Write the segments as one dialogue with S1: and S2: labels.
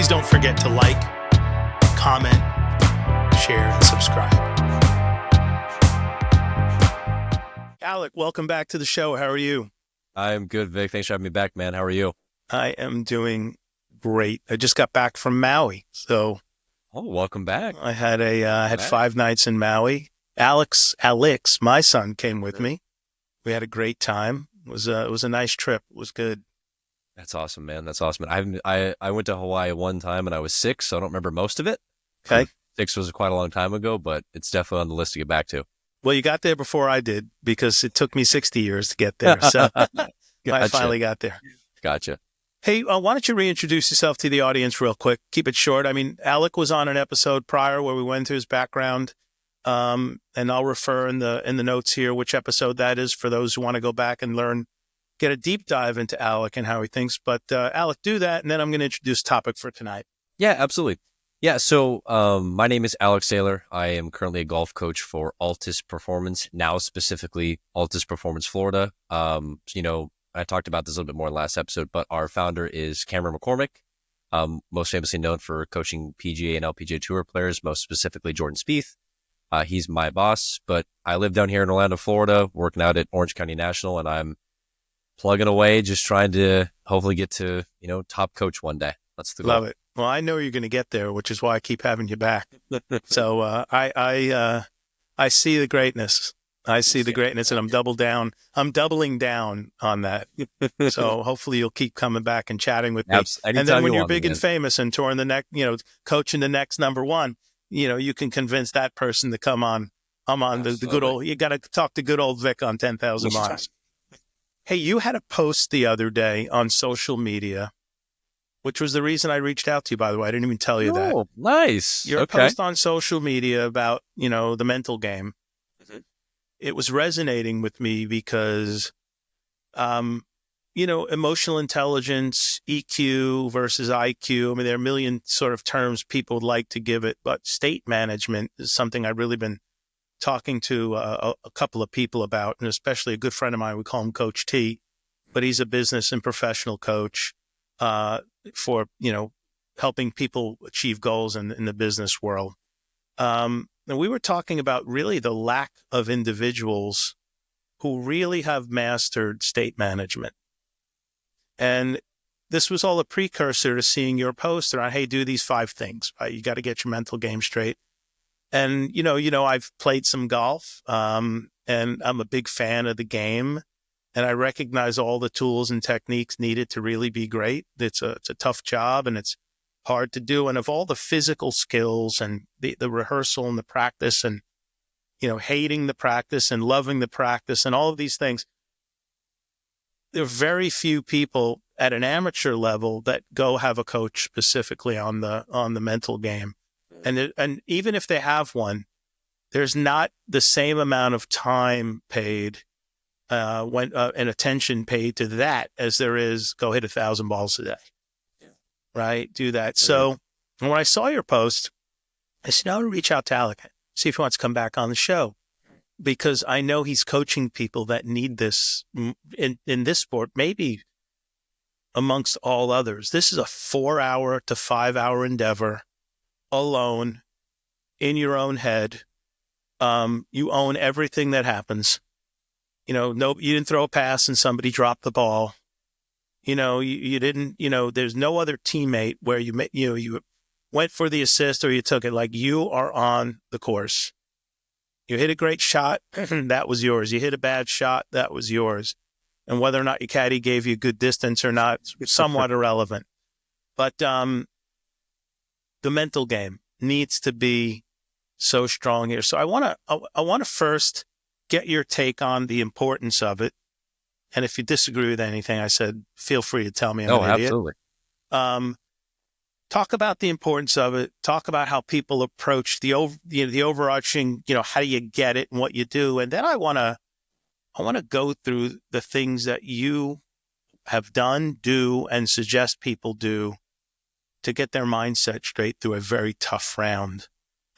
S1: Please don't forget to like, comment, share, and subscribe. Alec, welcome back to the show. How are you?
S2: I'm good, Vic. Thanks for having me back, man. How are you?
S1: I am doing great. I just got back from Maui, so
S2: Welcome back.
S1: I had had 5 nights in Maui. Alex, my son, came with me. We had a great time. It was a nice trip. It was good.
S2: That's awesome, man. That's awesome. I went to Hawaii one time and I was 6, so I don't remember most of it.
S1: Okay.
S2: 6 was quite a long time ago, but it's definitely on the list to get back to.
S1: Well, you got there before I did because it took me 60 years to get there. So I finally got there.
S2: Gotcha.
S1: Hey, why don't you reintroduce yourself to the audience real quick? Keep it short. I mean, Alec was on an episode prior where we went through his background, and I'll refer in the notes here which episode that is for those who want to go back and learn, get a deep dive into Alec and how he thinks. But Alec, do that, and then I'm going to introduce the topic for tonight.
S2: Yeah, absolutely. Yeah, so my name is Alex Saylor. I am currently a golf coach for Altus Performance, now specifically Altus Performance Florida. I talked about this a little bit more in the last episode, but our founder is Cameron McCormick, most famously known for coaching PGA and LPGA Tour players, most specifically Jordan Spieth. He's my boss, but I live down here in Orlando, Florida, working out at Orange County National, and I'm plugging away, just trying to hopefully get to, top coach one day. That's the goal.
S1: Love it. Well, I know you're going to get there, which is why I keep having you back. So I see the greatness. I see the greatness, and I'm doubling down on that. So hopefully you'll keep coming back and chatting with me. And then when you're big and famous and touring the next, coaching the next number one, you can convince that person to come on. I'm on the good old. You got to talk to good old Vic on 10,000 miles. Hey, you had a post the other day on social media, which was the reason I reached out to you, by the way. I didn't even tell you that.
S2: Oh, nice.
S1: Your post on social media about, the mental game. Mm-hmm. It was resonating with me because, emotional intelligence, EQ versus IQ. I mean, there are a million sort of terms people would like to give it, but state management is something I've really been talking to a couple of people about, and especially a good friend of mine. We call him Coach T, but he's a business and professional coach for, helping people achieve goals in the business world. And we were talking about really the lack of individuals who really have mastered state management. And this was all a precursor to seeing your post around, hey, do these 5 things, right? You got to get your mental game straight. And, I've played some golf, and I'm a big fan of the game. And I recognize all the tools and techniques needed to really be great. It's a tough job and it's hard to do. And of all the physical skills and the rehearsal and the practice and, hating the practice and loving the practice and all of these things, there are very few people at an amateur level that go have a coach specifically on the mental game. And even if they have one, there's not the same amount of time paid and attention paid to that as there is go hit 1,000 balls a day. Yeah. Right? Do that. Right. So when I saw your post, I said, I'll reach out to Alec, see if he wants to come back on the show, because I know he's coaching people that need this in this sport, maybe amongst all others. This is a 4-hour to 5-hour endeavor, alone, in your own head. You own everything that happens. You didn't throw a pass and somebody dropped the ball. You didn't, there's no other teammate where you went for the assist or you took it. Like, you are on the course. You hit a great shot, that was yours. You hit a bad shot, that was yours. And whether or not your caddy gave you good distance or not, somewhat irrelevant. But the mental game needs to be so strong here. So I want to first get your take on the importance of it. And if you disagree with anything I said, feel free to tell me I'm an idiot.
S2: Absolutely.
S1: Talk about the importance of it. Talk about how people approach the overarching, how do you get it and what you do. And then I want to go through the things that you have done, do, and suggest people do to get their mindset straight through a very tough round.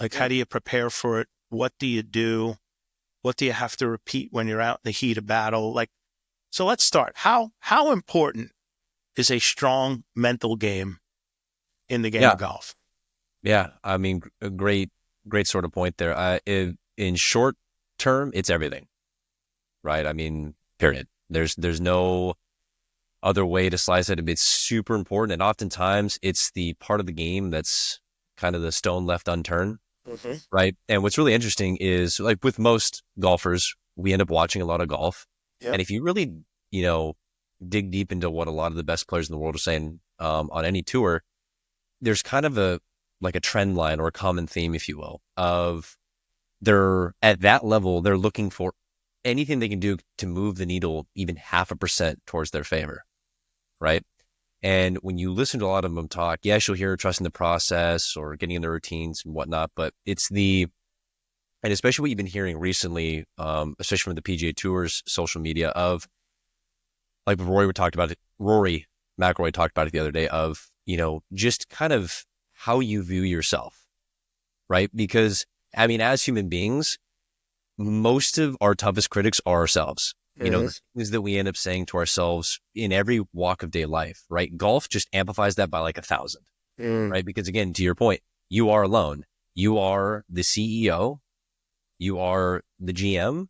S1: Like, how do you prepare for it? What do you do? What do you have to repeat when you're out in the heat of battle? So let's start. How important is a strong mental game in the game
S2: Yeah.
S1: of golf.
S2: Yeah. I mean, a great sort of point there. In short term, it's everything, right? I mean, period. There's no other way to slice it. It's super important. And oftentimes it's the part of the game that's kind of the stone left unturned, right? And what's really interesting is, like, with most golfers, we end up watching a lot of golf.
S1: Yep.
S2: And if you really, dig deep into what a lot of the best players in the world are saying on any tour, there's kind of a trend line or a common theme, if you will, of they're at that level, they're looking for anything they can do to move the needle even 0.5% towards their favor, right? And when you listen to a lot of them talk, yes, you'll hear trusting the process or getting in the routines and whatnot, but and especially what you've been hearing recently, especially from the PGA Tour's social media of, like Rory McIlroy talked about it the other day of, just kind of how you view yourself, right? Because, I mean, as human beings, most of our toughest critics are ourselves. The things that we end up saying to ourselves in every walk of day life, right? Golf just amplifies that by like 1,000, right? Because again, to your point, you are alone. You are the CEO. You are the GM.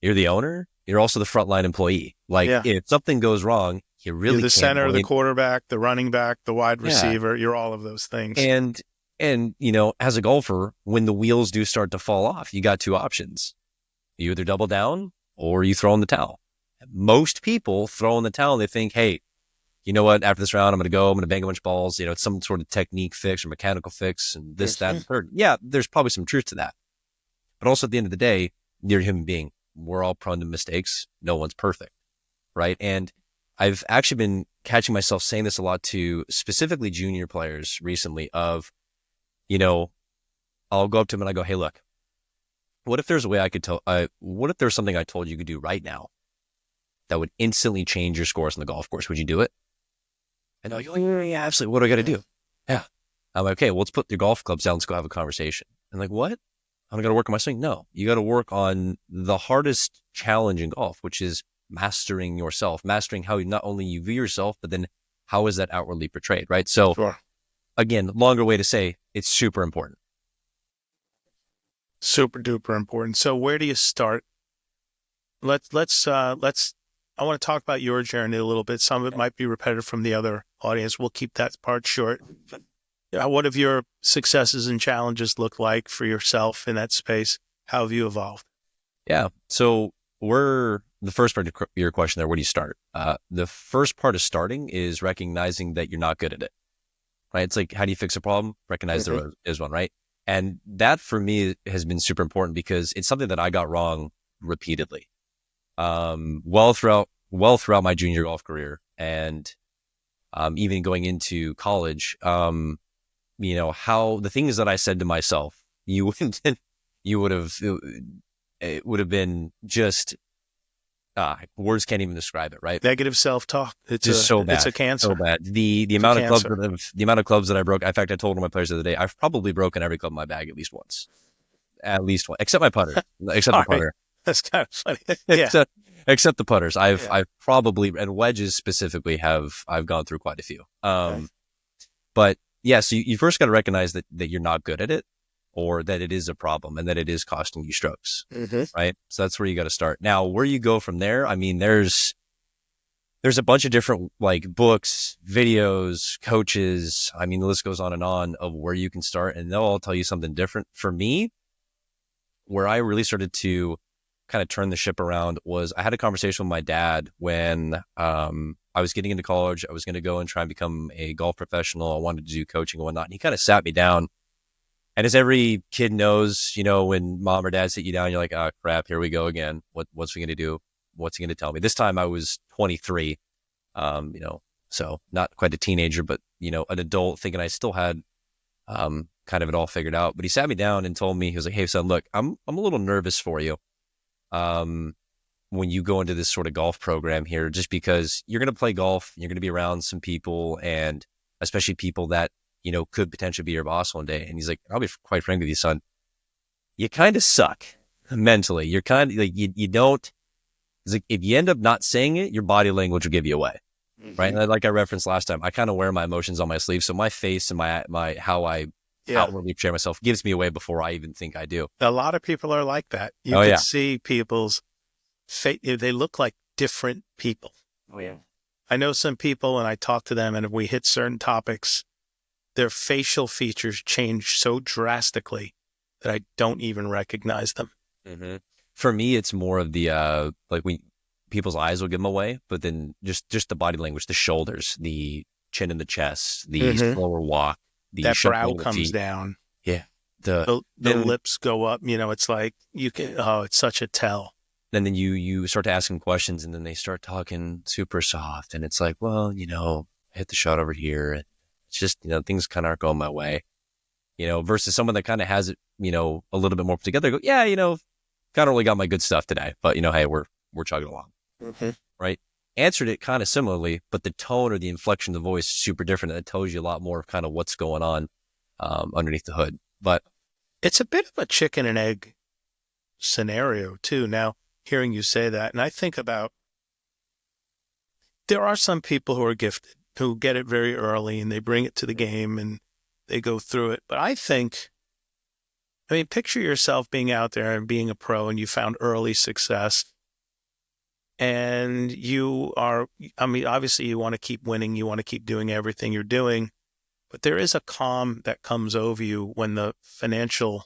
S2: You're the owner. You're also the frontline employee. Like, if something goes wrong, you really
S1: You're the
S2: can't
S1: center, the
S2: blame.
S1: quarterback, the running back, the wide
S2: Yeah.
S1: receiver. You're all of those things.
S2: And as a golfer, when the wheels do start to fall off, you got two options. You either double down or you throw in the towel. Most people throw in the towel and they think, hey, you know what? After this round, I'm going to bang a bunch of balls. It's some sort of technique fix or mechanical fix and this, that, and third. Yeah, there's probably some truth to that. But also at the end of the day, you're a human being. We're all prone to mistakes. No one's perfect, right? And I've actually been catching myself saying this a lot to specifically junior players recently of, I'll go up to them and I go, hey, look, what if there's a way I could tell, what if there's something I told you could do right now that would instantly change your scores on the golf course? Would you do it? And they're like, yeah, absolutely. What do I got to do? Yeah. I'm like, okay, well, let's put your golf clubs down. Let's go have a conversation. And like, what? I'm going to work on my swing. No, you got to work on the hardest challenge in golf, which is mastering yourself, mastering how not only you view yourself, but then how is that outwardly portrayed, right? So again, longer way to say it's super important.
S1: Super duper important. So where do you start? I want to talk about your journey a little bit. Some of it might be repetitive from the other audience. We'll keep that part short. What have your successes and challenges looked like for yourself in that space? How have you evolved?
S2: Yeah. So the first part of your question there, where do you start? The first part of starting is recognizing that you're not good at it, right? It's like, how do you fix a problem? Recognize there is one, right? And that for me has been super important because it's something that I got wrong repeatedly. Well throughout my junior golf career and even going into college, how the things that I said to myself, it would have been just words can't even describe it, right?
S1: Negative self-talk. It's
S2: just so bad.
S1: It's a cancer.
S2: So bad. The amount of clubs that I broke. In fact, I told one of my players the other day, I've probably broken every club in my bag at least once, except my putter, except the putter.
S1: That's kind of funny. Yeah.
S2: Except the putters. I've probably, and wedges specifically, I've gone through quite a few. But yeah, so you first got to recognize that you're not good at it, or that it is a problem and that it is costing you strokes, right? So that's where you got to start. Now, where you go from there, I mean, there's a bunch of different like books, videos, coaches. I mean, the list goes on and on of where you can start, and they'll all tell you something different. For me, where I really started to kind of turn the ship around was I had a conversation with my dad when I was getting into college. I was going to go and try and become a golf professional. I wanted to do coaching and whatnot. And he kind of sat me down. And as every kid knows, when mom or dad sit you down, you're like, oh, crap, here we go again. What's he going to do? What's he going to tell me? This time I was 23, so not quite a teenager, but, an adult, thinking I still had kind of it all figured out. But he sat me down and told me, he was like, hey, son, look, I'm a little nervous for you. When you go into this sort of golf program here, just because you're going to play golf, you're going to be around some people, and especially people that, could potentially be your boss one day. And he's like, I'll be quite frank with you, son, you kind of suck mentally. You're kind of like, you don't, it's like, if you end up not saying it, your body language will give you away. right?
S1: Hmm.
S2: And like I referenced last time, I kind of wear my emotions on my sleeve. So my face and my how I
S1: Yeah.
S2: outwardly portray myself gives me away before I even think I do.
S1: A lot of people are like that. You
S2: Oh
S1: could
S2: yeah.
S1: see people's face, they look like different people.
S2: Oh yeah.
S1: I know some people, and I talk to them, and if we hit certain topics, their facial features change so drastically that I don't even recognize them.
S2: Mm-hmm. For me, it's more of the like we people's eyes will give them away, but then just the body language, the shoulders, the chin in the chest, the
S1: Hmm.
S2: slower walk, the
S1: That brow
S2: shuffling of the
S1: comes
S2: feet.
S1: down,
S2: Yeah. The
S1: the
S2: then
S1: lips go up. It's like you can. Oh, it's such a tell.
S2: and then you start to ask them questions, and then they start talking super soft, and it's like, well, I hit the shot over here, and it's just things kind of aren't going my way, versus someone that kind of has it, a little bit more put together. Go, yeah, kind of really got my good stuff today, but hey, we're chugging along,
S1: Hmm.
S2: right? Answered it kind of similarly, but the tone or the inflection of the voice is super different, and it tells you a lot more of kind of what's going on underneath the hood. But
S1: It's a bit of a chicken and egg scenario too. Now, hearing you say that, and I think about there are some people who are gifted who get it very early and they bring it to the game and they go through it. But I mean, picture yourself being out there and being a pro and you found early success and I mean, obviously you want to keep winning, you want to keep doing everything you're doing, but there is a calm that comes over you when the financial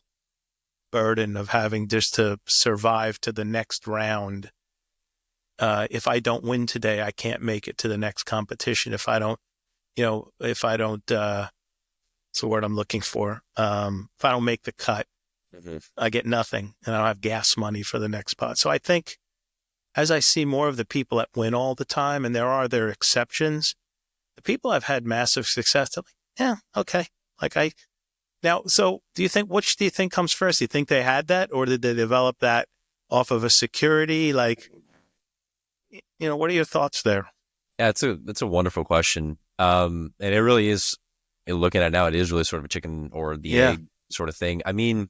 S1: burden of having just to survive to the next round. If I don't win today, I can't make it to the next competition. If I don't, what's the word I'm looking for? If I don't make the cut,
S2: mm-hmm.
S1: I get nothing and I don't have gas money for the next pot. So I think as I see more of the people that win all the time, and there are their exceptions, the people I've had massive success, they're like, yeah, okay. Like so which do you think comes first? Do you think they had that or did they develop that off of a security? Like, what are your thoughts there?
S2: Yeah, it's a wonderful question. And it really is, looking at it now, it is really sort of a chicken or the
S1: Yeah.
S2: egg sort of thing. I mean,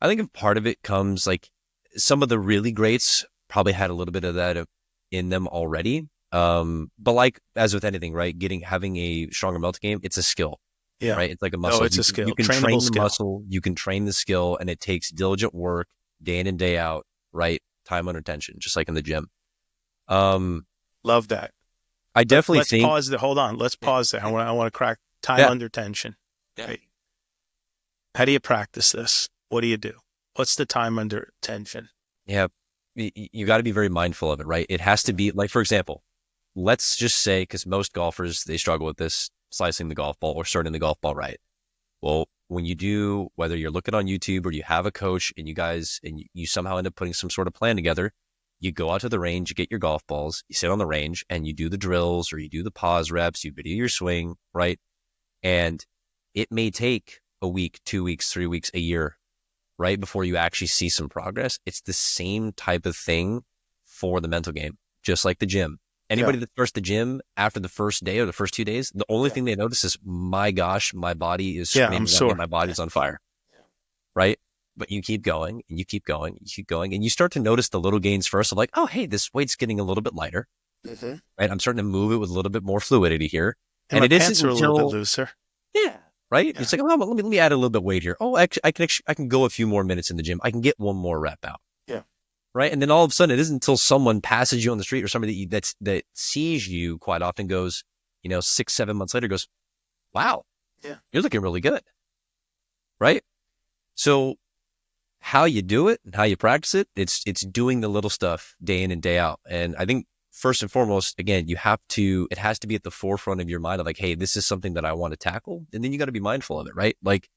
S2: I think if part of it comes like some of the really greats probably had a little bit of that in them already. But like as with anything, right? Having a stronger mental game, it's a skill,
S1: Yeah.
S2: right? It's like a
S1: Oh,
S2: muscle.
S1: it's a
S2: You
S1: skill,
S2: can
S1: trainable
S2: train the
S1: skill.
S2: muscle, you can train the skill, and it takes diligent work day in and day out, right? Time under tension, just like in the gym. Um,
S1: Love that.
S2: I definitely
S1: Let's
S2: think,
S1: pause there. Hold on. Let's pause there. I want to crack time
S2: yeah,
S1: under tension.
S2: yeah,
S1: Right. How do you practice this? What do you do? What's the time under tension?
S2: yeah. You got to be very mindful of it, right? It has to be like, for example, let's just say, because most golfers, they struggle with this, slicing the golf ball or starting the golf ball right. Well, when you do, whether you're looking on YouTube or you have a coach and you somehow end up putting some sort of plan together, you go out to the range, you get your golf balls, you sit on the range and you do the drills or you do the pause reps, you video your swing, right? And it may take a week, 2 weeks, 3 weeks, a year, right? Before you actually see some progress. It's the same type of thing for the mental game, just like the gym.
S1: Yeah.
S2: Anybody that starts the gym after the first day or the first 2 days, the only thing they notice is, my gosh, my body is
S1: Yeah, I'm
S2: screaming at me,
S1: sore.
S2: my body's on fire, right? But you keep going and you keep going, you keep going, and you start to notice the little gains first of like, oh, hey, this weight's getting a little bit lighter,
S1: Hmm.
S2: right? I'm starting to move it with a little bit more fluidity here.
S1: And
S2: And
S1: my
S2: it isn't
S1: pants are a little bit
S2: until,
S1: looser.
S2: yeah, right?
S1: Yeah.
S2: It's like, oh, let me add a little bit weight here. Oh, I can go a few more minutes in the gym. I can get one more rep out.
S1: Yeah.
S2: Right. And then all of a sudden, it isn't until someone passes you on the street or somebody that sees you quite often goes, 6, 7 months later goes, wow,
S1: Yeah.
S2: you're looking really good. Right. So how you do it and how you practice it, it's doing the little stuff day in and day out. And I think first and foremost, again, it has to be at the forefront of your mind of like, hey, this is something that I want to tackle. And then you got to be mindful of it. Right. Like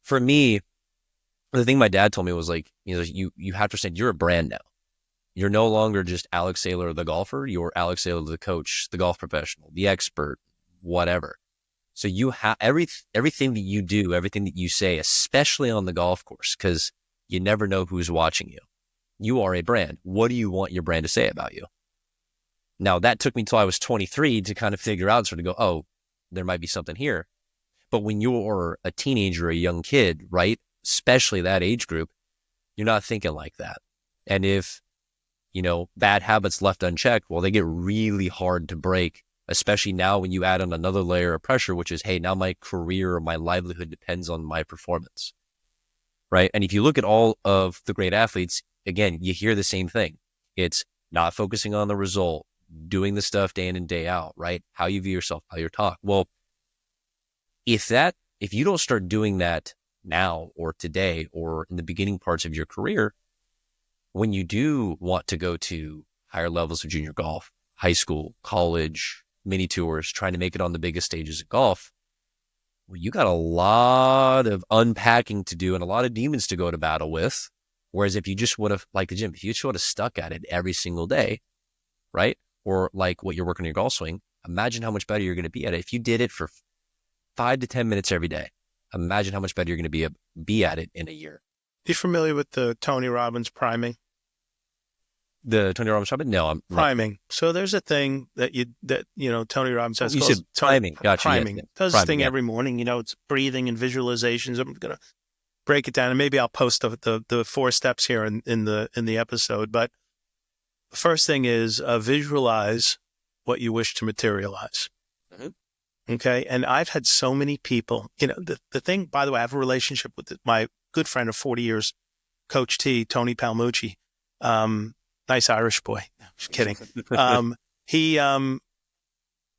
S2: for me, the thing my dad told me was like, you have to understand you're a brand now. You're no longer just Alex Saylor, the golfer. You're Alex Saylor, the coach, the golf professional, the expert, whatever. So you have everything that you do, everything that you say, especially on the golf course, because you never know who's watching you. You are a brand. What do you want your brand to say about you? Now, that took me till I was 23 to kind of figure out and sort of go, oh, there might be something here. But when you're a teenager, a young kid, right, especially that age group, you're not thinking like that. And if bad habits left unchecked, well, they get really hard to break, especially now when you add on another layer of pressure, which is, hey, now my career or my livelihood depends on my performance, right? And if you look at all of the great athletes, again, you hear the same thing. It's not focusing on the result, doing the stuff day in and day out, right? How you view yourself, how you talk. Well, if you don't start doing that now or today or in the beginning parts of your career, when you do want to go to higher levels of junior golf, high school, college, mini tours, trying to make it on the biggest stages of golf, well, you got a lot of unpacking to do and a lot of demons to go to battle with. Whereas if you just would have, like the gym, if you just would have stuck at it every single day, right? Or like what you're working on your golf swing, imagine how much better you're going to be at it. If you did it for 5 to 10 minutes every day, imagine how much better you're going to be at it in a year.
S1: You familiar with the Tony Robbins priming?
S2: The Tony Robbins priming? No, I'm
S1: priming. So there's a thing that Tony Robbins has.
S2: You said priming. Gotcha.
S1: Priming.
S2: Yeah.
S1: Does this thing every morning. It's breathing and visualizations. I'm gonna break it down, and maybe I'll post the 4 steps here in the episode. But the first thing is visualize what you wish to materialize. Mm-hmm. Okay, and I've had so many people. The thing. By the way, I have a relationship with my good friend of 40 years, Coach T, Tony Palmucci. Nice Irish boy. Just kidding. He and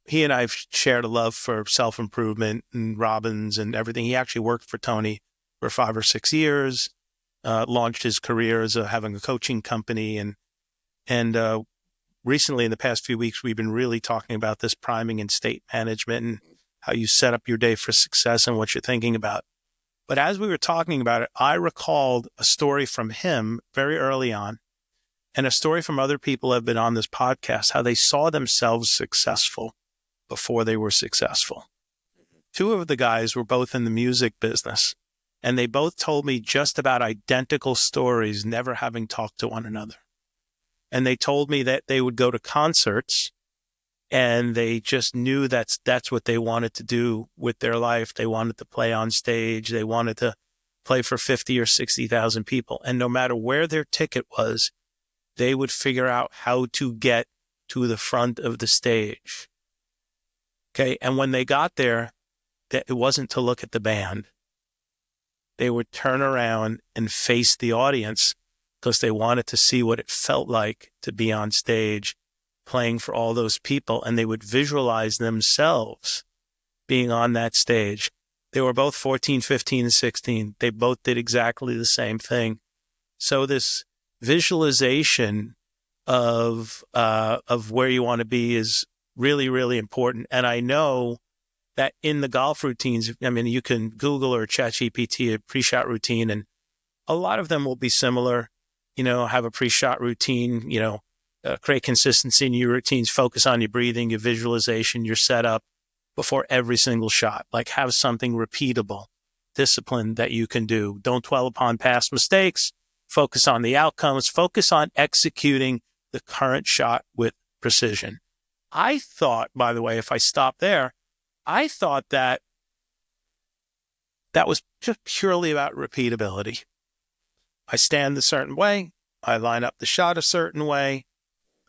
S1: I've shared a love for self-improvement and Robbins and everything. He actually worked for Tony for 5 or 6 years, launched his career as having a coaching company. And recently in the past few weeks, we've been really talking about this priming and state management and how you set up your day for success and what you're thinking about. But as we were talking about it, I recalled a story from him very early on, and a story from other people who have been on this podcast, how they saw themselves successful before they were successful. 2 of the guys were both in the music business, and they both told me just about identical stories, never having talked to one another. And they told me that they would go to concerts and they just knew that's what they wanted to do with their life. They wanted to play on stage. They wanted to play for 50 or 60,000 people. And no matter where their ticket was, they would figure out how to get to the front of the stage. Okay. And when they got there, it wasn't to look at the band. They would turn around and face the audience because they wanted to see what it felt like to be on stage playing for all those people. And they would visualize themselves being on that stage. They were both 14, 15, and 16. They both did exactly the same thing. So this visualization of where you want to be is really, really important. And I know that in the golf routines, I mean, you can Google or ChatGPT a pre-shot routine, and a lot of them will be similar. Have a pre-shot routine, create consistency in your routines, focus on your breathing, your visualization, your setup before every single shot. Like have something repeatable, discipline that you can do. Don't dwell upon past mistakes. Focus on the outcomes. Focus on executing the current shot with precision. I thought, by the way, if I stop there, I thought that was just purely about repeatability. I stand a certain way. I line up the shot a certain way.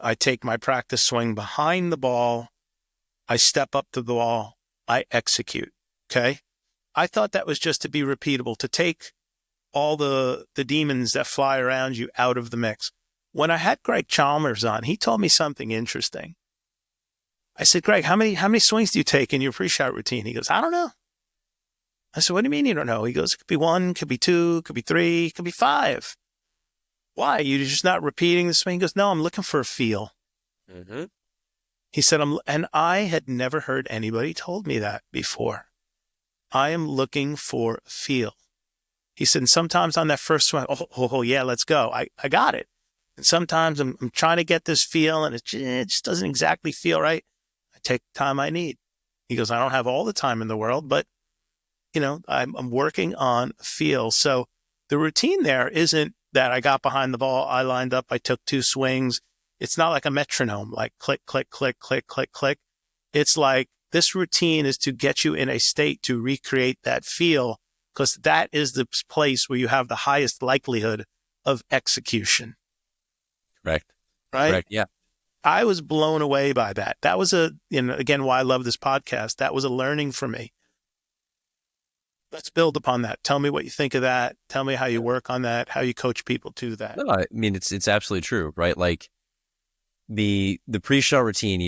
S1: I take my practice swing behind the ball. I step up to the ball. I execute. Okay. I thought that was just to be repeatable, to take all the demons that fly around you out of the mix. When I had Greg Chalmers on, he told me something interesting. I said, Greg, how many swings do you take in your pre-shot routine? He goes, I don't know. I said, what do you mean you don't know? He goes, it could be 1, could be 2, could be 3, could be 5. Why? You're just not repeating the swing? He goes, no, I'm looking for a feel. Mm-hmm. He said, and I had never heard anybody told me that before. I am looking for a feel. He said, and sometimes on that first swing, oh yeah, let's go. I got it. And sometimes I'm trying to get this feel and it just doesn't exactly feel right. I take the time I need. He goes, I don't have all the time in the world, but I'm working on a feel. So the routine there isn't that I got behind the ball, I lined up, I took 2 swings. It's not like a metronome, like click, click, click, click, click, click. It's like this routine is to get you in a state to recreate that feel, because that is the place where you have the highest likelihood of execution.
S2: Correct.
S1: right?
S2: Correct. Yeah.
S1: I was blown away by that. That was again, why I love this podcast. That was a learning for me. Let's build upon that. Tell me what you think of that. Tell me how you work on that, how you coach people to that.
S2: No, I mean, it's absolutely true, right? Like the pre-shot routine,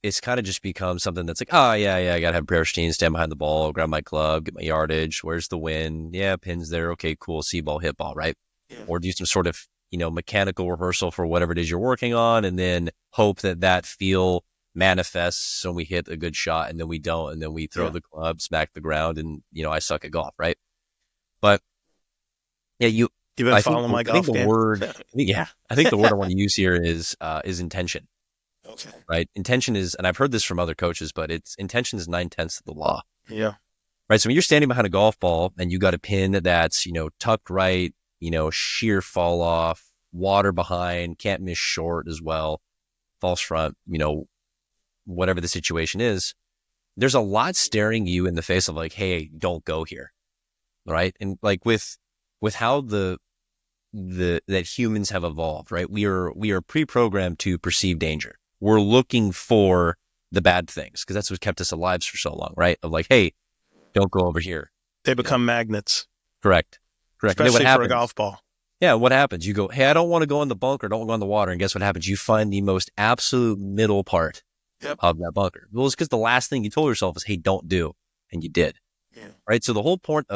S2: it's kind of just become something that's like, oh yeah, I gotta have a prayer routine, stand behind the ball, grab my club, get my yardage. Where's the wind? Yeah, pins there. Okay, cool. See ball, hit ball, right?
S1: Yeah.
S2: Or do some sort of mechanical rehearsal for whatever it is you're working on, and then hope that feel manifests when we hit a good shot, and then we don't, and then we throw the club, smack the ground, and I suck at golf, right? But yeah,
S1: You've been
S2: I think
S1: following my
S2: I think
S1: golf
S2: the
S1: game.
S2: word, yeah, I think the word I want to use here is intention.
S1: Okay.
S2: Right. Intention is, and I've heard this from other coaches, but intention is 9/10 of the law.
S1: Yeah.
S2: Right. So when you're standing behind a golf ball and you got a pin that's, tucked right, sheer fall off, water behind, can't miss short as well, false front, whatever the situation is, there's a lot staring you in the face of like, hey, don't go here. Right. And like with how that humans have evolved, right? We are pre-programmed to perceive danger. We're looking for the bad things because that's what kept us alive for so long, right? Of like, hey, don't go over here.
S1: They become magnets.
S2: Correct.
S1: Especially for a golf ball.
S2: Yeah, what happens? You go, hey, I don't want to go in the bunker, don't want to go in the water. And guess what happens? You find the most absolute middle part of that bunker. Well, it's because the last thing you told yourself is, hey, don't do. And you did. Yeah. Right? So the whole point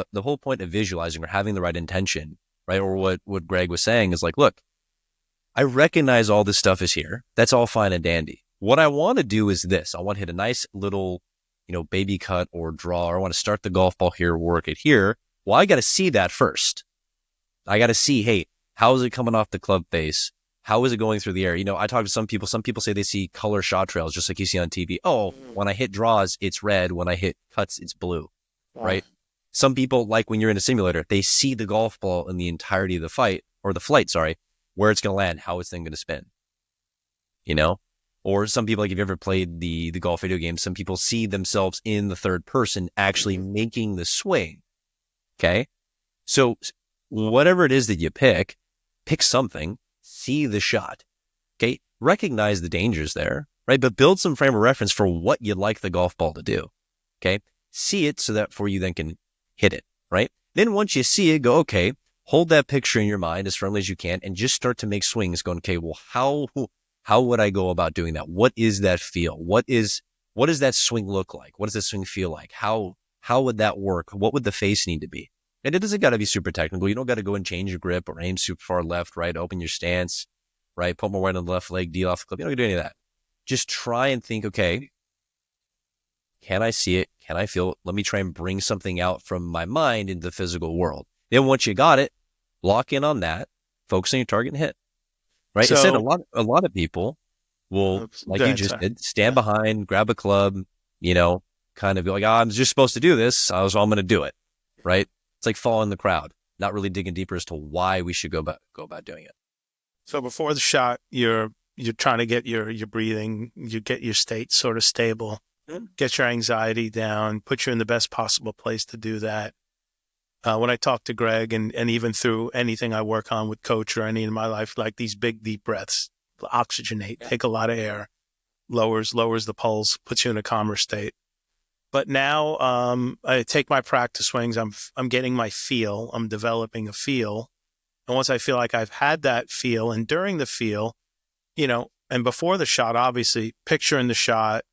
S2: of visualizing or having the right intention, right? Or what Greg was saying is like, look, I recognize all this stuff is here. That's all fine and dandy. What I want to do is this. I want to hit a nice little, baby cut or draw, or I want to start the golf ball here, work it here. Well, I got to see that first. I got to see, hey, how is it coming off the club face? How is it going through the air? I talk to some people say they see color shot trails, just like you see on TV. Oh, when I hit draws, it's red. When I hit cuts, it's blue, right? Some people, like when you're in a simulator, they see the golf ball in the entirety of the flight, where it's going to land, how it's then going to spin, Or some people, like if you ever played the golf video game, some people see themselves in the third person actually making the swing. Okay. So whatever it is that you pick something, see the shot. Okay. Recognize the dangers there, right? But build some frame of reference for what you'd like the golf ball to do. Okay. See it so that for you then can hit it, right? Then once you see it, go, okay, hold that picture in your mind as firmly as you can and just start to make swings going, okay, well, how would I go about doing that? What is that feel? What does that swing look like? What does that swing feel like? How would that work? What would the face need to be? And it doesn't got to be super technical. You don't got to go and change your grip or aim super far left, right? Open your stance, right? Put more weight on the left leg, deal off the club. You don't do any of that. Just try and think, okay, can I see it? Can I feel it? Let me try and bring something out from my mind into the physical world. Then once you got it, lock in on that, focus on your target and hit. Right? So, instead, a lot of people will, like you just did, stand behind, grab a club, kind of be like, I'm just supposed to do this, so I'm going to do it. Right? It's like following the crowd, not really digging deeper as to why we should go about doing it.
S1: So before the shot, you're trying to get your breathing, you get your state sort of stable, get your anxiety down, put you in the best possible place to do that. When I talk to Greg and even through anything I work on with coach or any in my life, like these big, deep breaths, oxygenate, take a lot of air, lowers the pulse, puts you in a calmer state. But now I take my practice swings. I'm getting my feel. I'm developing a feel. And once I feel like I've had that feel, and during the feel, and before the shot, obviously, picturing the shot,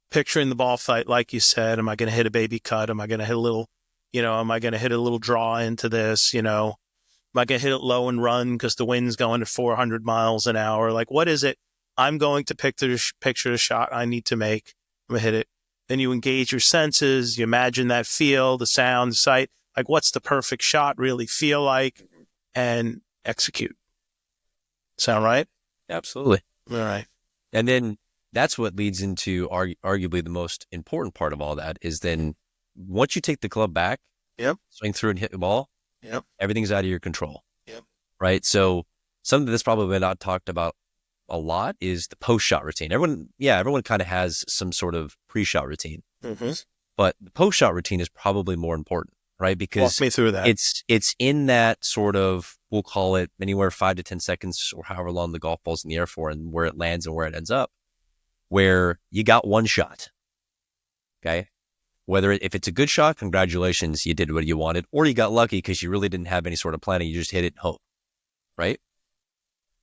S1: picturing the ball flight, like you said, am I going to hit a baby cut? Am I going to hit a little, am I going to hit a little draw into this? Am I going to hit it low and run because the wind's going at 400 miles an hour? Like, what is it? I'm going to picture the shot I need to make. I'm going to hit it. Then you engage your senses. You imagine that feel, the sound, the sight. Like, what's the perfect shot really feel like? And execute. Sound right?
S2: Absolutely.
S1: All right.
S2: And then that's what leads into arguably the most important part of all that is then once you take the club back, swing through and hit the ball, everything's out of your control. Right? So something that's probably not talked about a lot is the post-shot routine. Everyone kind of has some sort of pre-shot routine. Mm-hmm. But the post-shot routine is probably more important. right?
S1: Walk
S2: Because
S1: me through that.
S2: it's in that sort of, we'll call it anywhere 5 to 10 seconds or however long the golf ball's in the air for, and where it lands and where it ends up, where you got one shot. Okay. If it's a good shot, congratulations, you did what you wanted, or you got lucky because you really didn't have any sort of planning. You just hit it and hope, right?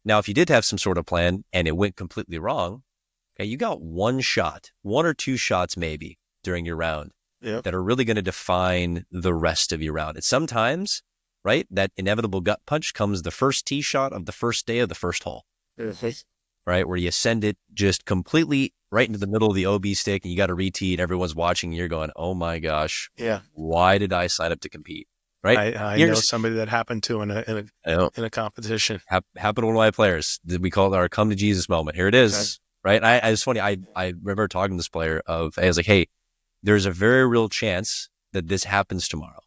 S2: Now, if you did have some sort of plan and it went completely wrong, okay, you got one shot, one or two shots maybe during your round that are really going to define the rest of your round. And sometimes, right, that inevitable gut punch comes the first tee shot of the first day of the first hole, right, where you send it just completely right into the middle of the OB stick and you got to re-tee and everyone's watching and you're going, oh my gosh, why did I sign up to compete? Right?
S1: I know somebody that happened to in a competition.
S2: Happened to one of my players. We call it our come to Jesus moment. Here it is. Okay. Right? It's funny. I remember talking to this player I was like, hey, there's a very real chance that this happens tomorrow.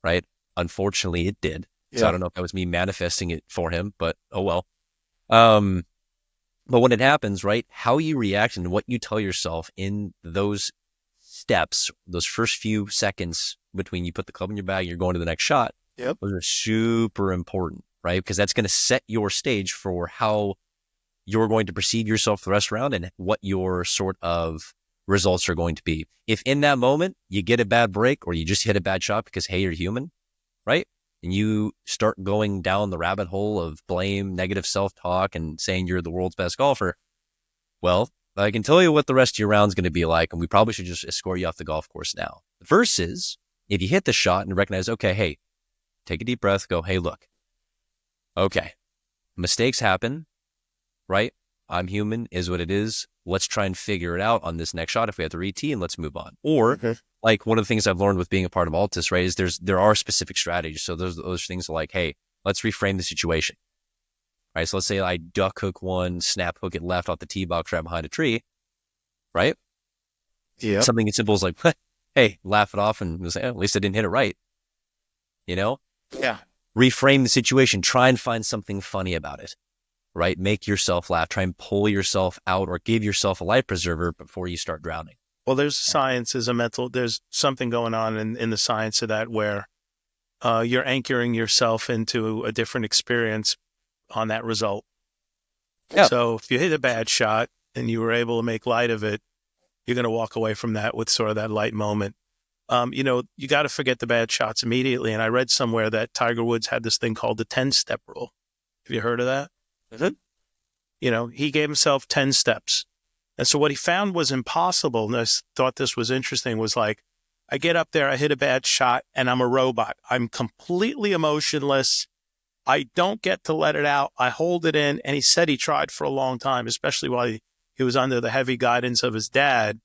S2: Right? Unfortunately, it did. So I don't know if that was me manifesting it for him, but oh well. But when it happens, right, how you react and what you tell yourself in those steps, those first few seconds between you put the club in your bag and you're going to the next shot, those are super important, right? Because that's going to set your stage for how you're going to perceive yourself the rest around and what your sort of results are going to be. If in that moment you get a bad break or you just hit a bad shot because, hey, you're human, right? And you start going down the rabbit hole of blame, negative self-talk, and saying you're the world's best golfer, well, I can tell you what the rest of your round's going to be like, and we probably should just escort you off the golf course now. Versus if you hit the shot and recognize, okay, hey, take a deep breath, go, hey, look, okay, mistakes happen, right? I'm human, is what it is. Let's try and figure it out on this next shot if we have to re-tee and let's move on. Or like one of the things I've learned with being a part of Altus, right, is there are specific strategies. So those things are like, hey, let's reframe the situation. Right. So let's say I duck hook one, snap hook it left off the tee box right behind a tree. Right. Yeah. Something as simple as like, hey, laugh it off and say, at least I didn't hit it right. You know?
S1: Yeah.
S2: Reframe the situation. Try and find something funny about it. Right. Make yourself laugh. Try and pull yourself out or give yourself a life preserver before you start drowning.
S1: Well, there's there's something going on in the science of that where you're anchoring yourself into a different experience on that result. Yeah. So if you hit a bad shot and you were able to make light of it, you're going to walk away from that with sort of that light moment. You got to forget the bad shots immediately. And I read somewhere that Tiger Woods had this thing called the 10-step rule. Have you heard of that? Mm-hmm. He gave himself 10 steps. And so what he found was impossible, and I thought this was interesting, was like, I get up there, I hit a bad shot, and I'm a robot. I'm completely emotionless. I don't get to let it out. I hold it in. And he said he tried for a long time, especially while he was under the heavy guidance of his dad.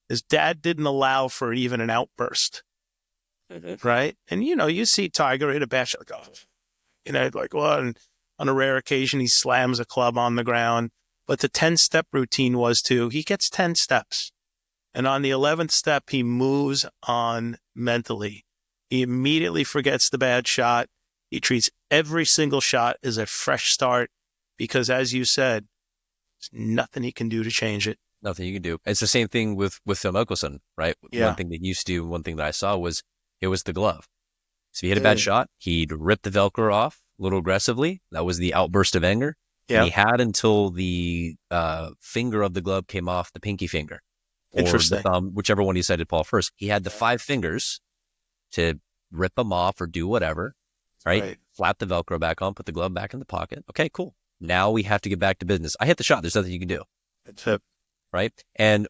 S1: His dad didn't allow for even an outburst. Mm-hmm. Right? And, you see Tiger hit a bad shot, and on a rare occasion, he slams a club on the ground. But the 10-step routine he gets 10 steps. And on the 11th step, he moves on mentally. He immediately forgets the bad shot. He treats every single shot as a fresh start because, as you said, there's nothing he can do to change it.
S2: Nothing you can do. It's the same thing with Phil Mickelson, right? Yeah. One thing that used to, one thing that I saw was it was the glove. So if he hit a bad shot, he'd rip the Velcro off a little aggressively. That was the outburst of anger. Yeah. And he had until the finger of the glove came off the pinky finger. Interesting. Or the thumb, whichever one he decided to pull off first. He had the 5 fingers to rip them off or do whatever. Right? Flap the Velcro back on, put the glove back in the pocket. Okay, cool. Now we have to get back to business. I hit the shot. There's nothing you can do. That's it. Right? And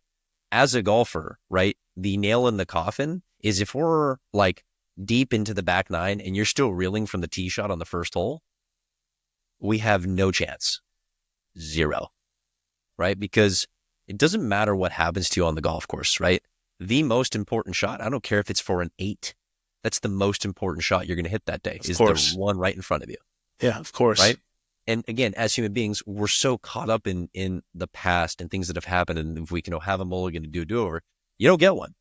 S2: as a golfer, right, the nail in the coffin is if we're like deep into the back 9 and you're still reeling from the tee shot on the first hole, we have no chance. 0. Right? Because it doesn't matter what happens to you on the golf course, right? The most important shot, I don't care if it's for an 8. That's the most important shot you're going to hit that day, is the one right in front of you.
S1: Yeah, of course.
S2: Right? And again, as human beings, we're so caught up in the past and things that have happened. And if we can have a mulligan to do a do-over, you don't get one.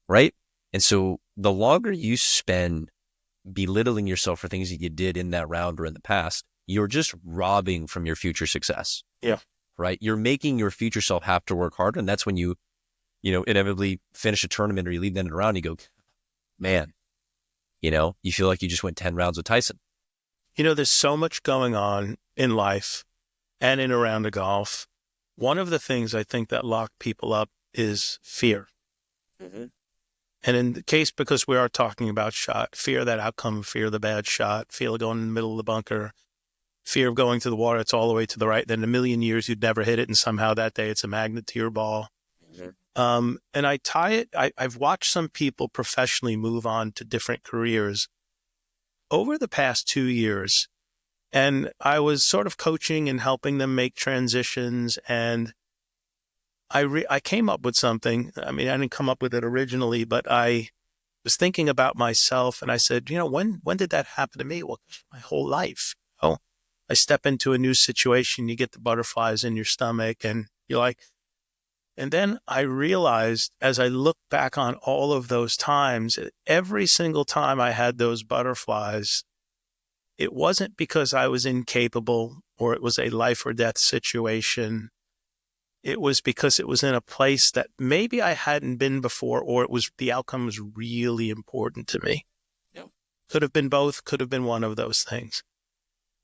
S2: Right? And so the longer you spend belittling yourself for things that you did in that round or in the past, you're just robbing from your future success.
S1: Yeah.
S2: Right? You're making your future self have to work harder. And that's when you inevitably finish a tournament or you leave the end of the round, you go, man, You feel like you just went 10 rounds with Tyson.
S1: There's so much going on in life and in around the golf. One of the things I think that lock people up is fear.
S2: Mm-hmm.
S1: And in the case, because we are talking about shot, fear of that outcome, fear of the bad shot, fear of going in the middle of the bunker, fear of going to the water, it's all the way to the right. Then in a million years, you'd never hit it. And somehow that day it's a magnet to your ball. And I tie it, I've watched some people professionally move on to different careers over the past 2 years. And I was sort of coaching and helping them make transitions. And I came up with something. I mean, I didn't come up with it originally, but I was thinking about myself and I said, when did that happen to me? Well, my whole life. Oh, I step into a new situation, you get the butterflies in your stomach and you're like, and then I realized as I look back on all of those times, every single time I had those butterflies, it wasn't because I was incapable or it was a life or death situation. It was because it was in a place that maybe I hadn't been before, or it was the outcome was really important to me.
S2: Yep.
S1: Could have been both, could have been one of those things.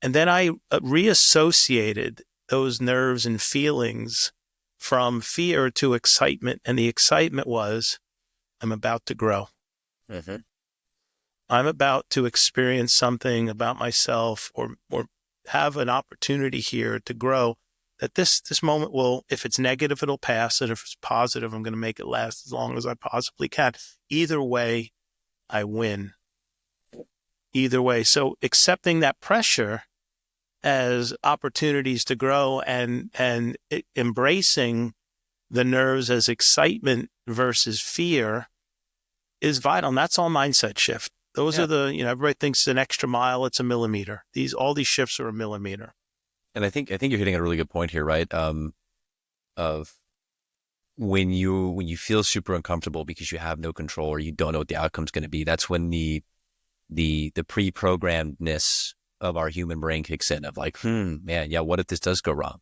S1: And then I reassociated those nerves and feelings from fear to excitement. And the excitement was, I'm about to grow.
S2: Mm-hmm.
S1: I'm about to experience something about myself or have an opportunity here to grow, that this moment will, if it's negative, it'll pass. And if it's positive, I'm going to make it last as long as I possibly can. Either way, I win. Either way. So accepting that pressure as opportunities to grow and embracing the nerves as excitement versus fear is vital. And that's all mindset shift. Those are everybody thinks an extra mile, it's a millimeter. All these shifts are a millimeter.
S2: And I think you're hitting a really good point here, right? Of when you feel super uncomfortable because you have no control or you don't know what the outcome's going to be, that's when the pre-programmedness of our human brain kicks in of like, man, yeah, what if this does go wrong?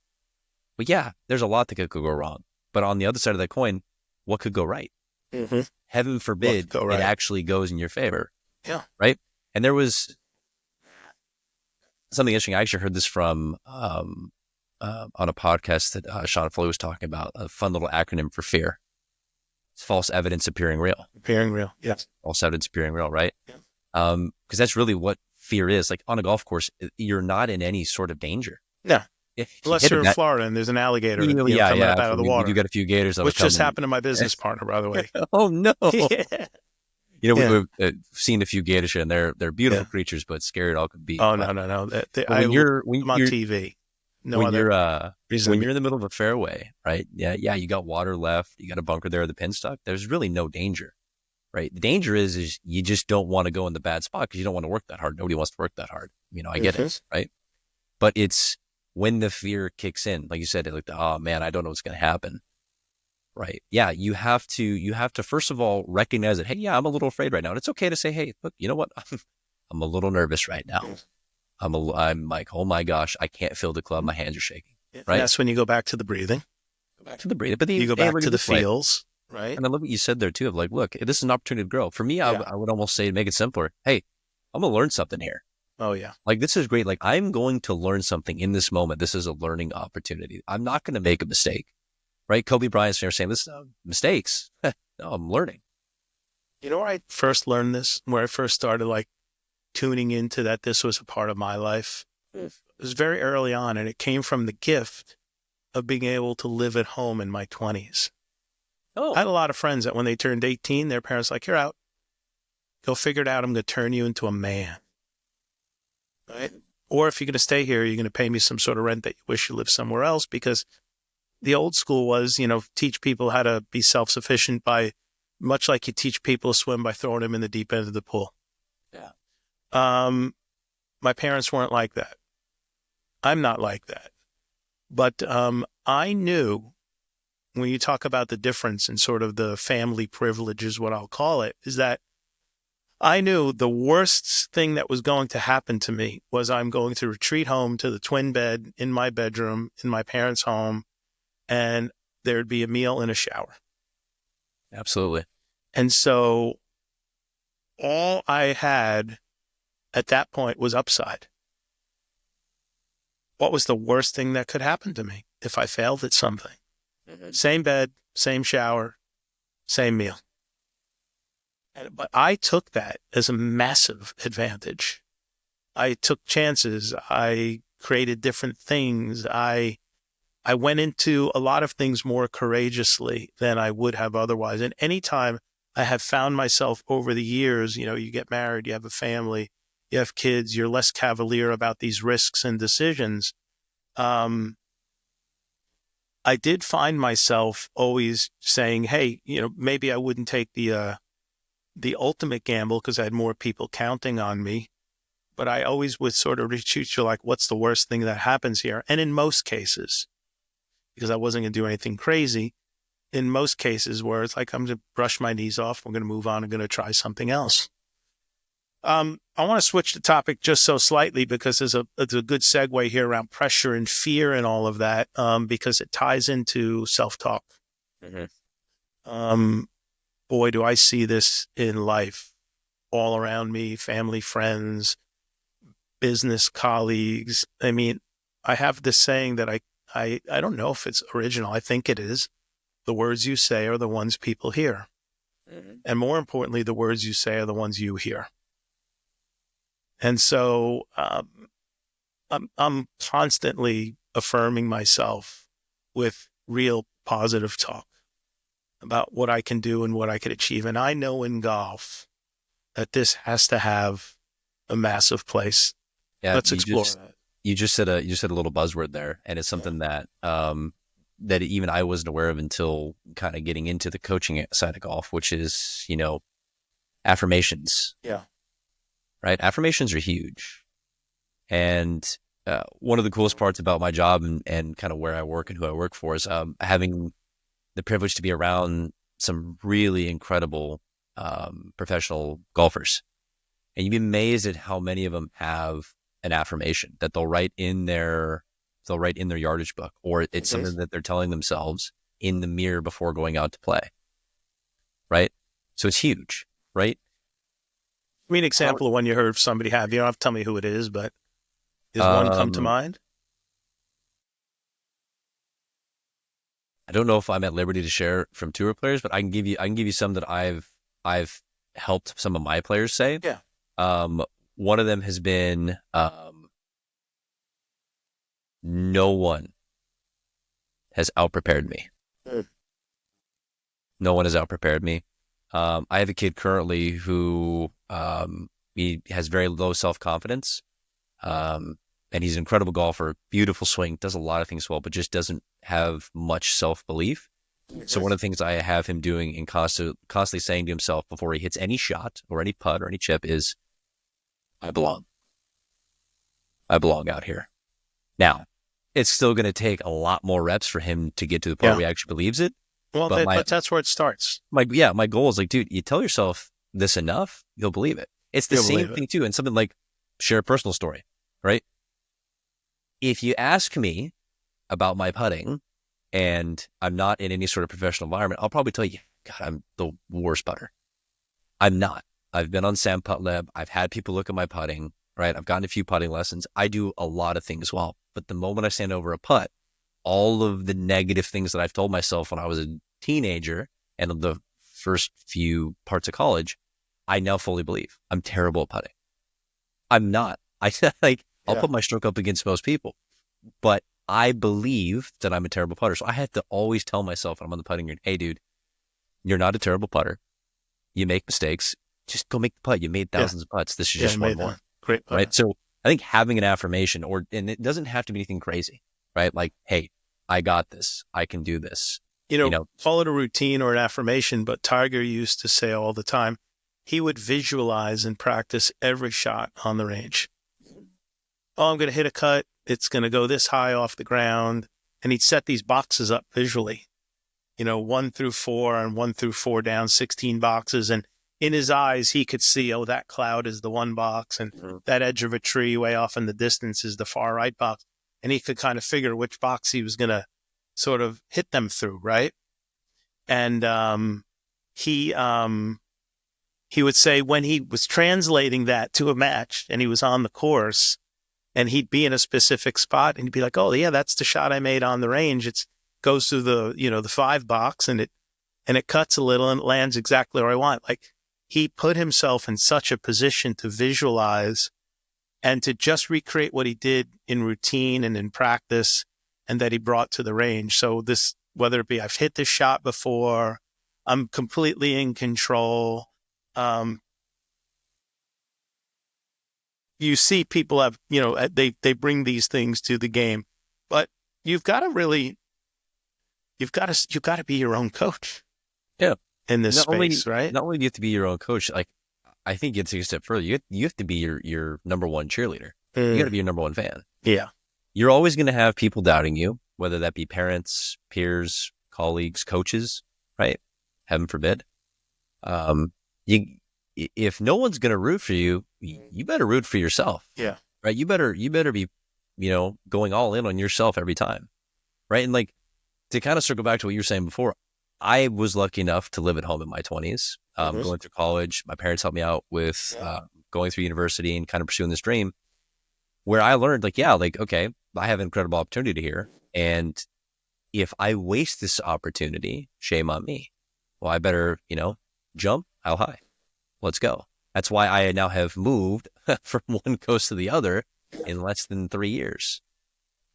S2: But yeah, there's a lot that could go wrong. But on the other side of that coin, what could go right?
S1: Mm-hmm.
S2: Heaven forbid it actually goes in your favor.
S1: Yeah.
S2: Right. And there was something interesting. I actually heard this from on a podcast that Sean Foley was talking about, a fun little acronym for fear. It's false evidence appearing real.
S1: Appearing real. Yes.
S2: False evidence appearing real. Right.
S1: Yeah.
S2: Because that's really what fear is. Like on a golf course, you're not in any sort of danger.
S1: No. Unless you're in Florida and there's an alligator coming up out of the water.
S2: You got a few gators.
S1: Which just happened to my business partner, by the way.
S2: Oh, no.
S1: Yeah.
S2: We've seen a few gators and they're beautiful creatures, but scary it all could be.
S1: Oh, no.
S2: When you're
S1: on TV.
S2: When you're in the middle of a fairway, right? Yeah, you got water left. You got a bunker there, the pin stuck. There's really no danger, right? The danger is you just don't want to go in the bad spot because you don't want to work that hard. Nobody wants to work that hard. I get it, right? But it's when the fear kicks in, like you said, like, oh man, I don't know what's going to happen. Right. Yeah. You have to first of all recognize that, hey, yeah, I'm a little afraid right now. And it's okay to say, hey, look, you know what? I'm a little nervous right now. I'm like, oh my gosh, I can't feel the club. My hands are shaking. Right.
S1: And that's when you go back to the breathing.
S2: But you
S1: go back to the feels. Right.
S2: And I love what you said there too, of like, look, this is an opportunity to grow. For me, I would almost say, make it simpler. Hey, I'm going to learn something here.
S1: Oh, yeah.
S2: Like, this is great. Like, I'm going to learn something in this moment. This is a learning opportunity. I'm not going to make a mistake. Right? Kobe Bryant's saying, listen, mistakes. No, I'm learning.
S1: Where I first learned this, where I first started like tuning into that this was a part of my life, it was very early on. And it came from the gift of being able to live at home in my 20s.
S2: Oh.
S1: I had a lot of friends that when they turned 18, their parents were like, you're out. Go figure it out. I'm going to turn you into a man. Right? Or if you're going to stay here, you're going to pay me some sort of rent that you wish you lived somewhere else, because the old school was, teach people how to be self-sufficient by, much like you teach people to swim by throwing them in the deep end of the pool.
S2: Yeah.
S1: My parents weren't like that. I'm not like that. But I knew, when you talk about the difference in sort of the family privilege is what I'll call it, is that I knew the worst thing that was going to happen to me was I'm going to retreat home to the twin bed in my bedroom in my parents' home, and there'd be a meal and a shower.
S2: Absolutely.
S1: And so all I had at that point was upside. What was the worst thing that could happen to me if I failed at something?
S2: Mhm.
S1: Same bed, same shower, same meal. But I took that as a massive advantage. I took chances. I created different things. I went into a lot of things more courageously than I would have otherwise. And anytime I have found myself over the years, you get married, you have a family, you have kids, you're less cavalier about these risks and decisions. Um, I did find myself always saying, "Hey, maybe I wouldn't take the ultimate gamble because I had more people counting on me." But I always would sort of retreat to like, what's the worst thing that happens here? And in most cases, because I wasn't going to do anything crazy, in most cases where it's like, I'm going to brush my knees off, we're going to move on, I'm going to try something else. I want to switch the topic just so slightly because there's a good segue here around pressure and fear and all of that, because it ties into self-talk.
S2: Mhm.
S1: Um, Boy, do I see this in life all around me, family, friends, business colleagues. I mean, I have this saying that I don't know if it's original. I think it is. The words you say are the ones people hear.
S2: Mhm.
S1: And more importantly, the words you say are the ones you hear. And so I'm constantly affirming myself with real positive talk about what I can do and what I could achieve. And I know in golf that this has to have a massive place.
S2: Yeah,
S1: Let's explore that.
S2: you just said a little buzzword there, and it's
S1: Yeah.
S2: something that that even I wasn't aware of until kind of getting into the coaching side of golf, which is affirmations,
S1: Yeah.
S2: right? Affirmations are huge, and one of the coolest parts about my job and kind of where I work and who I work for is having the privilege to be around some really incredible professional golfers. And you'd be amazed at how many of them have an affirmation that they'll write in their yardage book, or it's something
S1: Mm-hmm.
S2: that they're telling themselves in the mirror before going out to play. Right. So it's huge. Right.
S1: Give me an
S2: How,
S1: example of one you heard somebody have. You don't have to tell me who it is, but does one come to
S2: um,
S1: mind?
S2: I don't know if I'm at liberty to share from tour players, but I can give you some that I've helped some of my players say.
S1: Yeah.
S2: Um, One of them has been no one has outprepared me.
S1: Mm.
S2: No one has outprepared me. I have a kid currently who he has very low self confidence, and he's an incredible golfer, beautiful swing, does a lot of things well, but just doesn't have much self belief. So one of the things I have him doing and constantly saying to himself before he hits any shot or any putt or any chip is, "I belong. I belong out here." Now, it's still going to take a lot more reps for him to get to the point
S1: Yeah.
S2: where he actually believes it.
S1: Well,
S2: But
S1: but that's where it starts.
S2: my goal is like, dude, you tell yourself this enough, you'll believe it. It's the
S1: You'll
S2: same
S1: believe it.
S2: thing too, and something like share a personal story, right? If you ask me about my putting and I'm not in any sort of professional environment, I'll probably tell you, God, I'm the worst putter. I'm not. I've been on Sam Putt Lab. I've had people look at my putting, right? I've gotten a few putting lessons. I do a lot of things well. But the moment I stand over a putt, all of the negative things that I've told myself when I was a teenager and the first few parts of college, I now fully believe I'm terrible at putting. I'm not. I like I'll
S1: Yeah.
S2: put my stroke up against most people, but I believe that I'm a terrible putter. So I have to always tell myself when I'm on the putting green, hey, dude, you're not a terrible putter. You make mistakes. Just go make the putt. You made
S1: Yeah.
S2: thousands of putts. This is
S1: Yeah.
S2: just one
S1: Made
S2: more,
S1: that. Great
S2: right?
S1: putter.
S2: So I think having an affirmation, and it doesn't have to be anything crazy, right? Like, hey, I got this. I can do this. You know,
S1: Call it a routine or an affirmation, but Tiger used to say all the time, he would visualize and practice every shot on the range. Oh, I'm going to hit a cut. It's going to go this high off the ground. And he'd set these boxes up visually, 1 through 4 and 1 through 4 down, 16 boxes. And in his eyes, he could see, oh, that cloud is the one box. And
S2: Mhm.
S1: that edge of a tree way off in the distance is the far right box. And he could kind of figure which box he was going to sort of hit them through, right? And he he would say when he was translating that to a match and he was on the course and he'd be in a specific spot and he'd be like, oh yeah, that's the shot I made on the range. It's goes through the, the 5 box and it cuts a little and it lands exactly where I want. Like he put himself in such a position to visualize and to just recreate what he did in routine and in practice and that he brought to the range. So this, whether it be I've hit this shot before, I'm completely in control. You see people have, they bring these things to the game, but you've got to be your own coach.
S2: Yeah.
S1: In this space, right?
S2: Not only do you have to be your own coach, like I think you have to take a step further. You have to be your number one cheerleader. You got to be your number one fan.
S1: Yeah.
S2: You're always going to have people doubting you, whether that be parents, peers, colleagues, coaches, right? Heaven forbid. If no one's going to root for you, you better root for yourself.
S1: Yeah.
S2: Right. You better be, going all in on yourself every time. Right. And like to kind of circle back to what you were saying before, I was lucky enough to live at home in my 20s, going through college. My parents helped me out with going through university and kind of pursuing this dream where I learned okay, I have an incredible opportunity here. And if I waste this opportunity, shame on me. Well, I better, jump how high. Let's go. That's why I now have moved from one coast to the other in less than 3 years,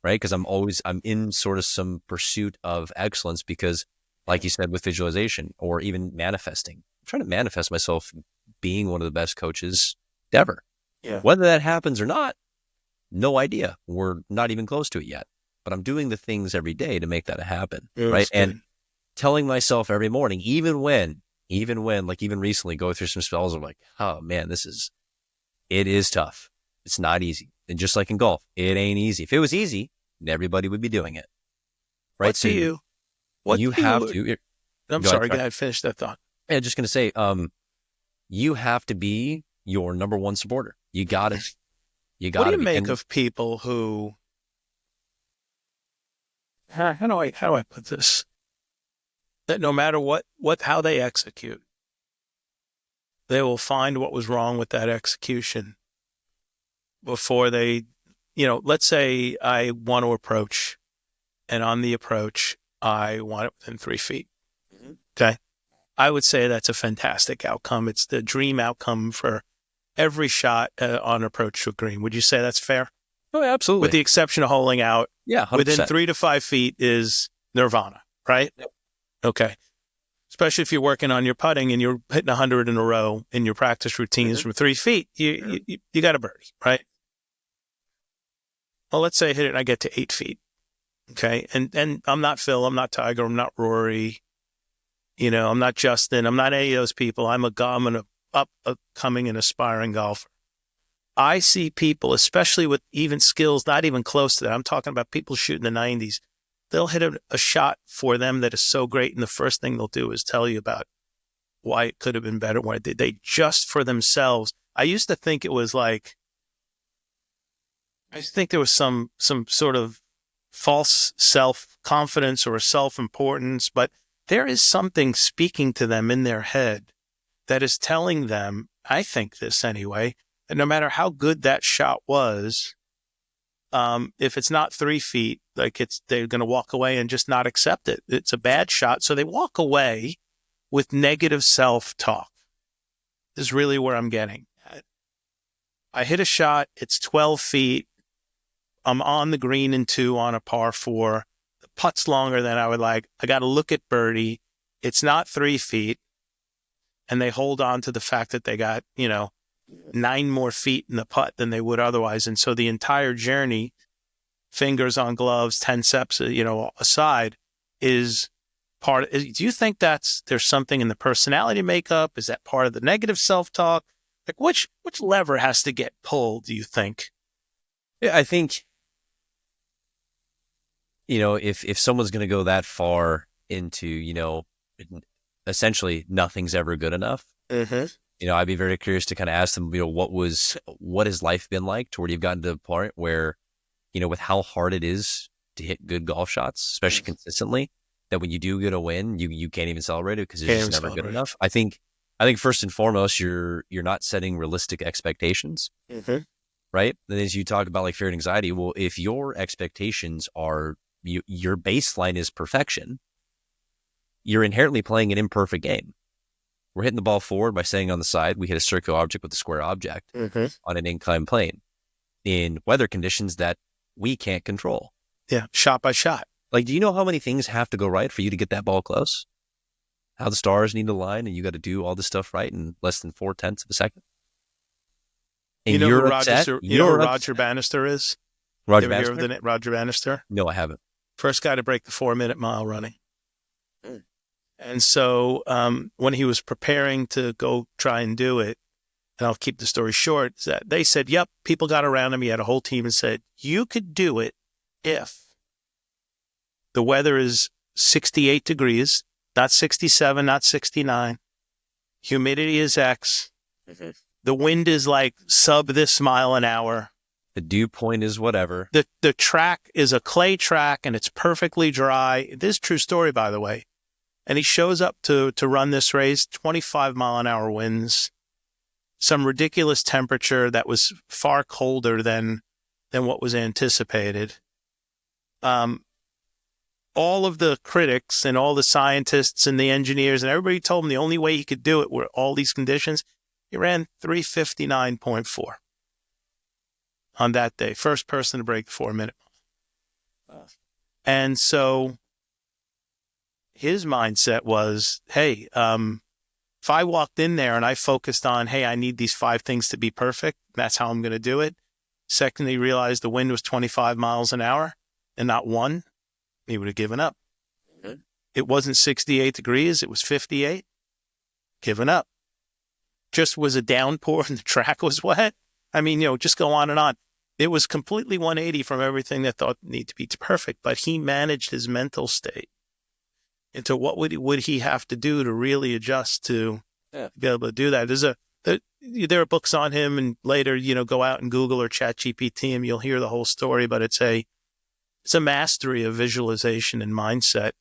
S2: right? Because I'm in sort of some pursuit of excellence because like you said, with visualization or even manifesting, I'm trying to manifest myself being one of the best coaches ever.
S1: Yeah.
S2: Whether that happens or not, no idea. We're not even close to it yet, but I'm doing the things every day to make that happen.
S1: Yeah,
S2: right. And telling myself every morning, even when, like even recently go through some spells of like, oh man, it is tough. It's not easy. And just like in golf, it ain't easy. If it was easy, everybody would be doing it. Right. I'm
S1: sorry, go ahead, finish that thought.
S2: Yeah, just going to say, you have to be your number one supporter. You got it.
S1: What do you make of people who, how do I put this? That no matter how they execute, they will find what was wrong with that execution before they, let's say I want to approach, and on the approach, I want it within 3 feet. Okay. I would say that's a fantastic outcome. It's the dream outcome for every shot on approach to a green. Would you say that's fair?
S2: Oh, absolutely.
S1: With the exception of holing out.
S2: Yeah. 100%.
S1: Within 3 to 5 feet is nirvana, right?
S2: Yep.
S1: Okay. Especially if you're working on your putting and you're hitting 100 in a row in your practice routines from 3 feet, you got a birdie, right? Well, let's say I hit it and I get to 8 feet. Okay. And I'm not Phil, I'm not Tiger, I'm not Rory, I'm not Justin, I'm not any of those people. I'm an upcoming and aspiring golfer. I see people, especially with even skills, not even close to that. I'm talking about people shooting the 90s. They'll hit a shot for them that is so great. And the first thing they'll do is tell you about why it could have been better. Why they just for themselves. I used to think it was like, I think there was some sort of false self-confidence or self-importance, but there is something speaking to them in their head that is telling them, I think this anyway, that no matter how good that shot was, if it's not 3 feet, they're going to walk away and just not accept it. It's a bad shot. So they walk away with negative self-talk. This is really where I'm getting at. I hit a shot. It's 12 feet. I'm on the green in 2 on a par 4. The putt's longer than I would like. I got to look at birdie. It's not 3 feet. And they hold on to the fact that they got, 9 more feet in the putt than they would otherwise. And so the entire journey, fingers on gloves, 10 steps, aside, is part of, do you think there's something in the personality makeup? Is that part of the negative self-talk? Like which lever has to get pulled, do you think?
S2: Yeah, I think, if someone's going to go that far into, essentially nothing's ever good enough, I'd be very curious to kind of ask them, what has life been like to where you've gotten to the point where, with how hard it is to hit good golf shots, especially consistently, that when you do get a win, you can't even celebrate it because it's just never good enough. I think I think first and foremost, you're not setting realistic expectations,
S1: Mm-hmm.
S2: right? And as you talk about like fear and anxiety, well, if your expectations are your baseline is perfection, you're inherently playing an imperfect game. We're hitting the ball forward by staying on the side. We hit a circular object with a square object
S1: Mm-hmm.
S2: on an inclined plane in weather conditions that we can't control.
S1: Yeah, shot by shot.
S2: Like, do you know how many things have to go right for you to get that ball close? How the stars need to align, and you got to do all this stuff right in less than 0.4 of a second.
S1: You
S2: And
S1: know who
S2: you're
S1: Roger?
S2: upset.
S1: You know who
S2: You're
S1: Roger
S2: upset.
S1: Bannister is? You
S2: Roger
S1: ever hear of
S2: Bannister?
S1: the name Roger Bannister?
S2: No, I haven't.
S1: First guy to break the 4-minute mile running. And so when he was preparing to go try and do it, and I'll keep the story short, is that they said, yep, people got around him. He had a whole team and said, you could do it if the weather is 68 degrees, not 67, not 69. Humidity is X. Mm-hmm. The wind is like sub this mile an hour.
S2: The dew point is whatever.
S1: The track is a clay track and it's perfectly dry. This is a true story, by the way. And he shows up to run this race, 25 mile an hour winds, some ridiculous temperature that was far colder than what was anticipated. All of the critics and all the scientists and the engineers and everybody told him the only way he could do it were all these conditions. He ran 3:59.4 on that day. First person to break the 4-minute mile. And so his mindset was, hey, if I walked in there and I focused on, hey, I need these 5 things to be perfect, that's how I'm going to do it. Second, he realized the wind was 25 miles an hour and not 1. He would have given up. Mm-hmm. It wasn't 68 degrees. It was 58. Given up. Just was a downpour and the track was wet. I mean, just go on and on. It was completely 180 from everything that thought needed to be perfect, but he managed his mental state into what would he have to do to really adjust to be able to do that. There are books on him, and later, go out and Google or chat GPT him. You'll hear the whole story, but it's a mastery of visualization and mindset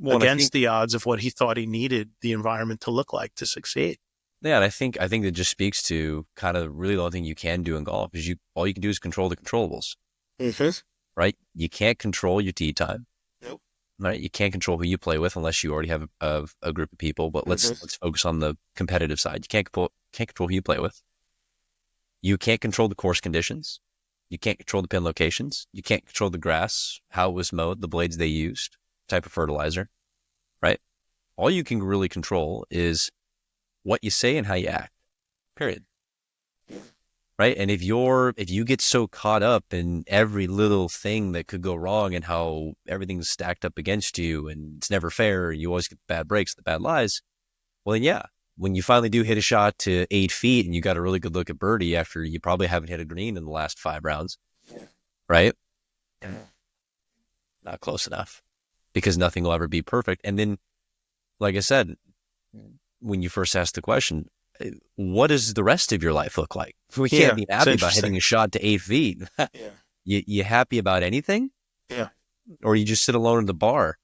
S1: against the odds of what he thought he needed the environment to look like to succeed.
S2: Yeah, and I think that just speaks to kind of really the only thing you can do in golf is all you can do is control the controllables. Mm-hmm. Right? You can't control your tee time. Nope. Right? You can't control who you play with unless you already have a group of people. But let's focus on the competitive side. You can't control who you play with. You can't control the course conditions. You can't control the pin locations. You can't control the grass, how it was mowed, the blades they used, type of fertilizer. Right? All you can really control is what you say and how you act, period. Right? And if you get so caught up in every little thing that could go wrong and how everything's stacked up against you and it's never fair, you always get the bad breaks, the bad lies, well then yeah, when you finally do hit a shot to 8 feet and you got a really good look at birdie after you probably haven't hit a green in the last 5 rounds, right? Not close enough because nothing will ever be perfect. And then, like I said, when you first asked the question, what does the rest of your life look like? We can't be happy about hitting a shot to 8 feet. You happy about anything? Yeah. Or you just sit alone at the bar?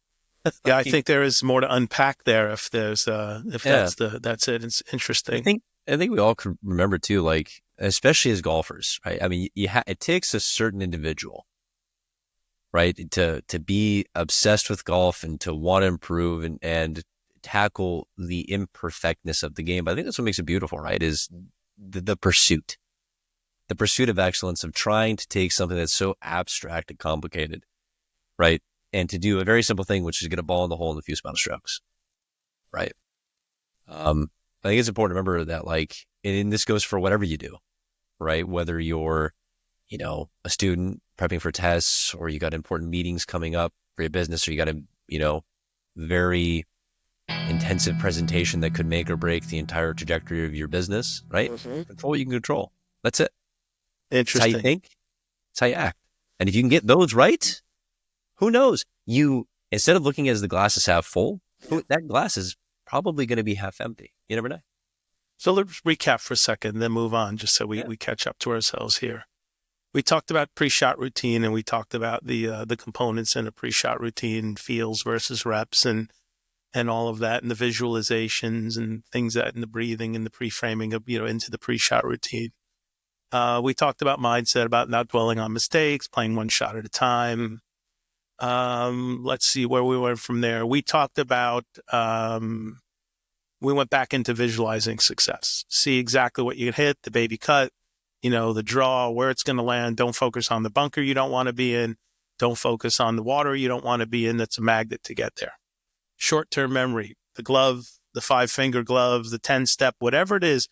S1: Yeah, I think there is more to unpack there. If that's it. It's interesting.
S2: I think we all could remember too, like especially as golfers, right? I mean, it takes a certain individual, right, to be obsessed with golf and to want to improve and tackle the imperfectness of the game. But I think that's what makes it beautiful, right? Is the pursuit of excellence, of trying to take something that's so abstract and complicated, right? And to do a very simple thing, which is get a ball in the hole in the fewest amount of strokes, right? I think it's important to remember that, like, and this goes for whatever you do, right? Whether you're, a student prepping for tests, or you got important meetings coming up for your business, or you got a, very intensive presentation that could make or break the entire trajectory of your business, right? Mm-hmm. Control what you can control. That's it.
S1: Interesting.
S2: It's how you think. It's how you act. And if you can get those right, who knows? You, instead of looking as the glass is half full, that glass is probably going to be half empty. You never know.
S1: So let's recap for a second, then move on, just so we catch up to ourselves here. We talked about pre-shot routine, and we talked about the components in a pre-shot routine, feels versus reps, and and all of that, and the visualizations and things that, and the breathing and the pre-framing of, into the pre-shot routine. We talked about mindset, about not dwelling on mistakes, playing one shot at a time. Let's see where we went from there. We talked about, we went back into visualizing success. See exactly what you can hit, the baby cut, the draw, where it's going to land. Don't focus on the bunker you don't want to be in. Don't focus on the water you don't want to be in. That's a magnet to get there. Short-term memory, the glove, the 5-finger glove, the 10-step, whatever it is,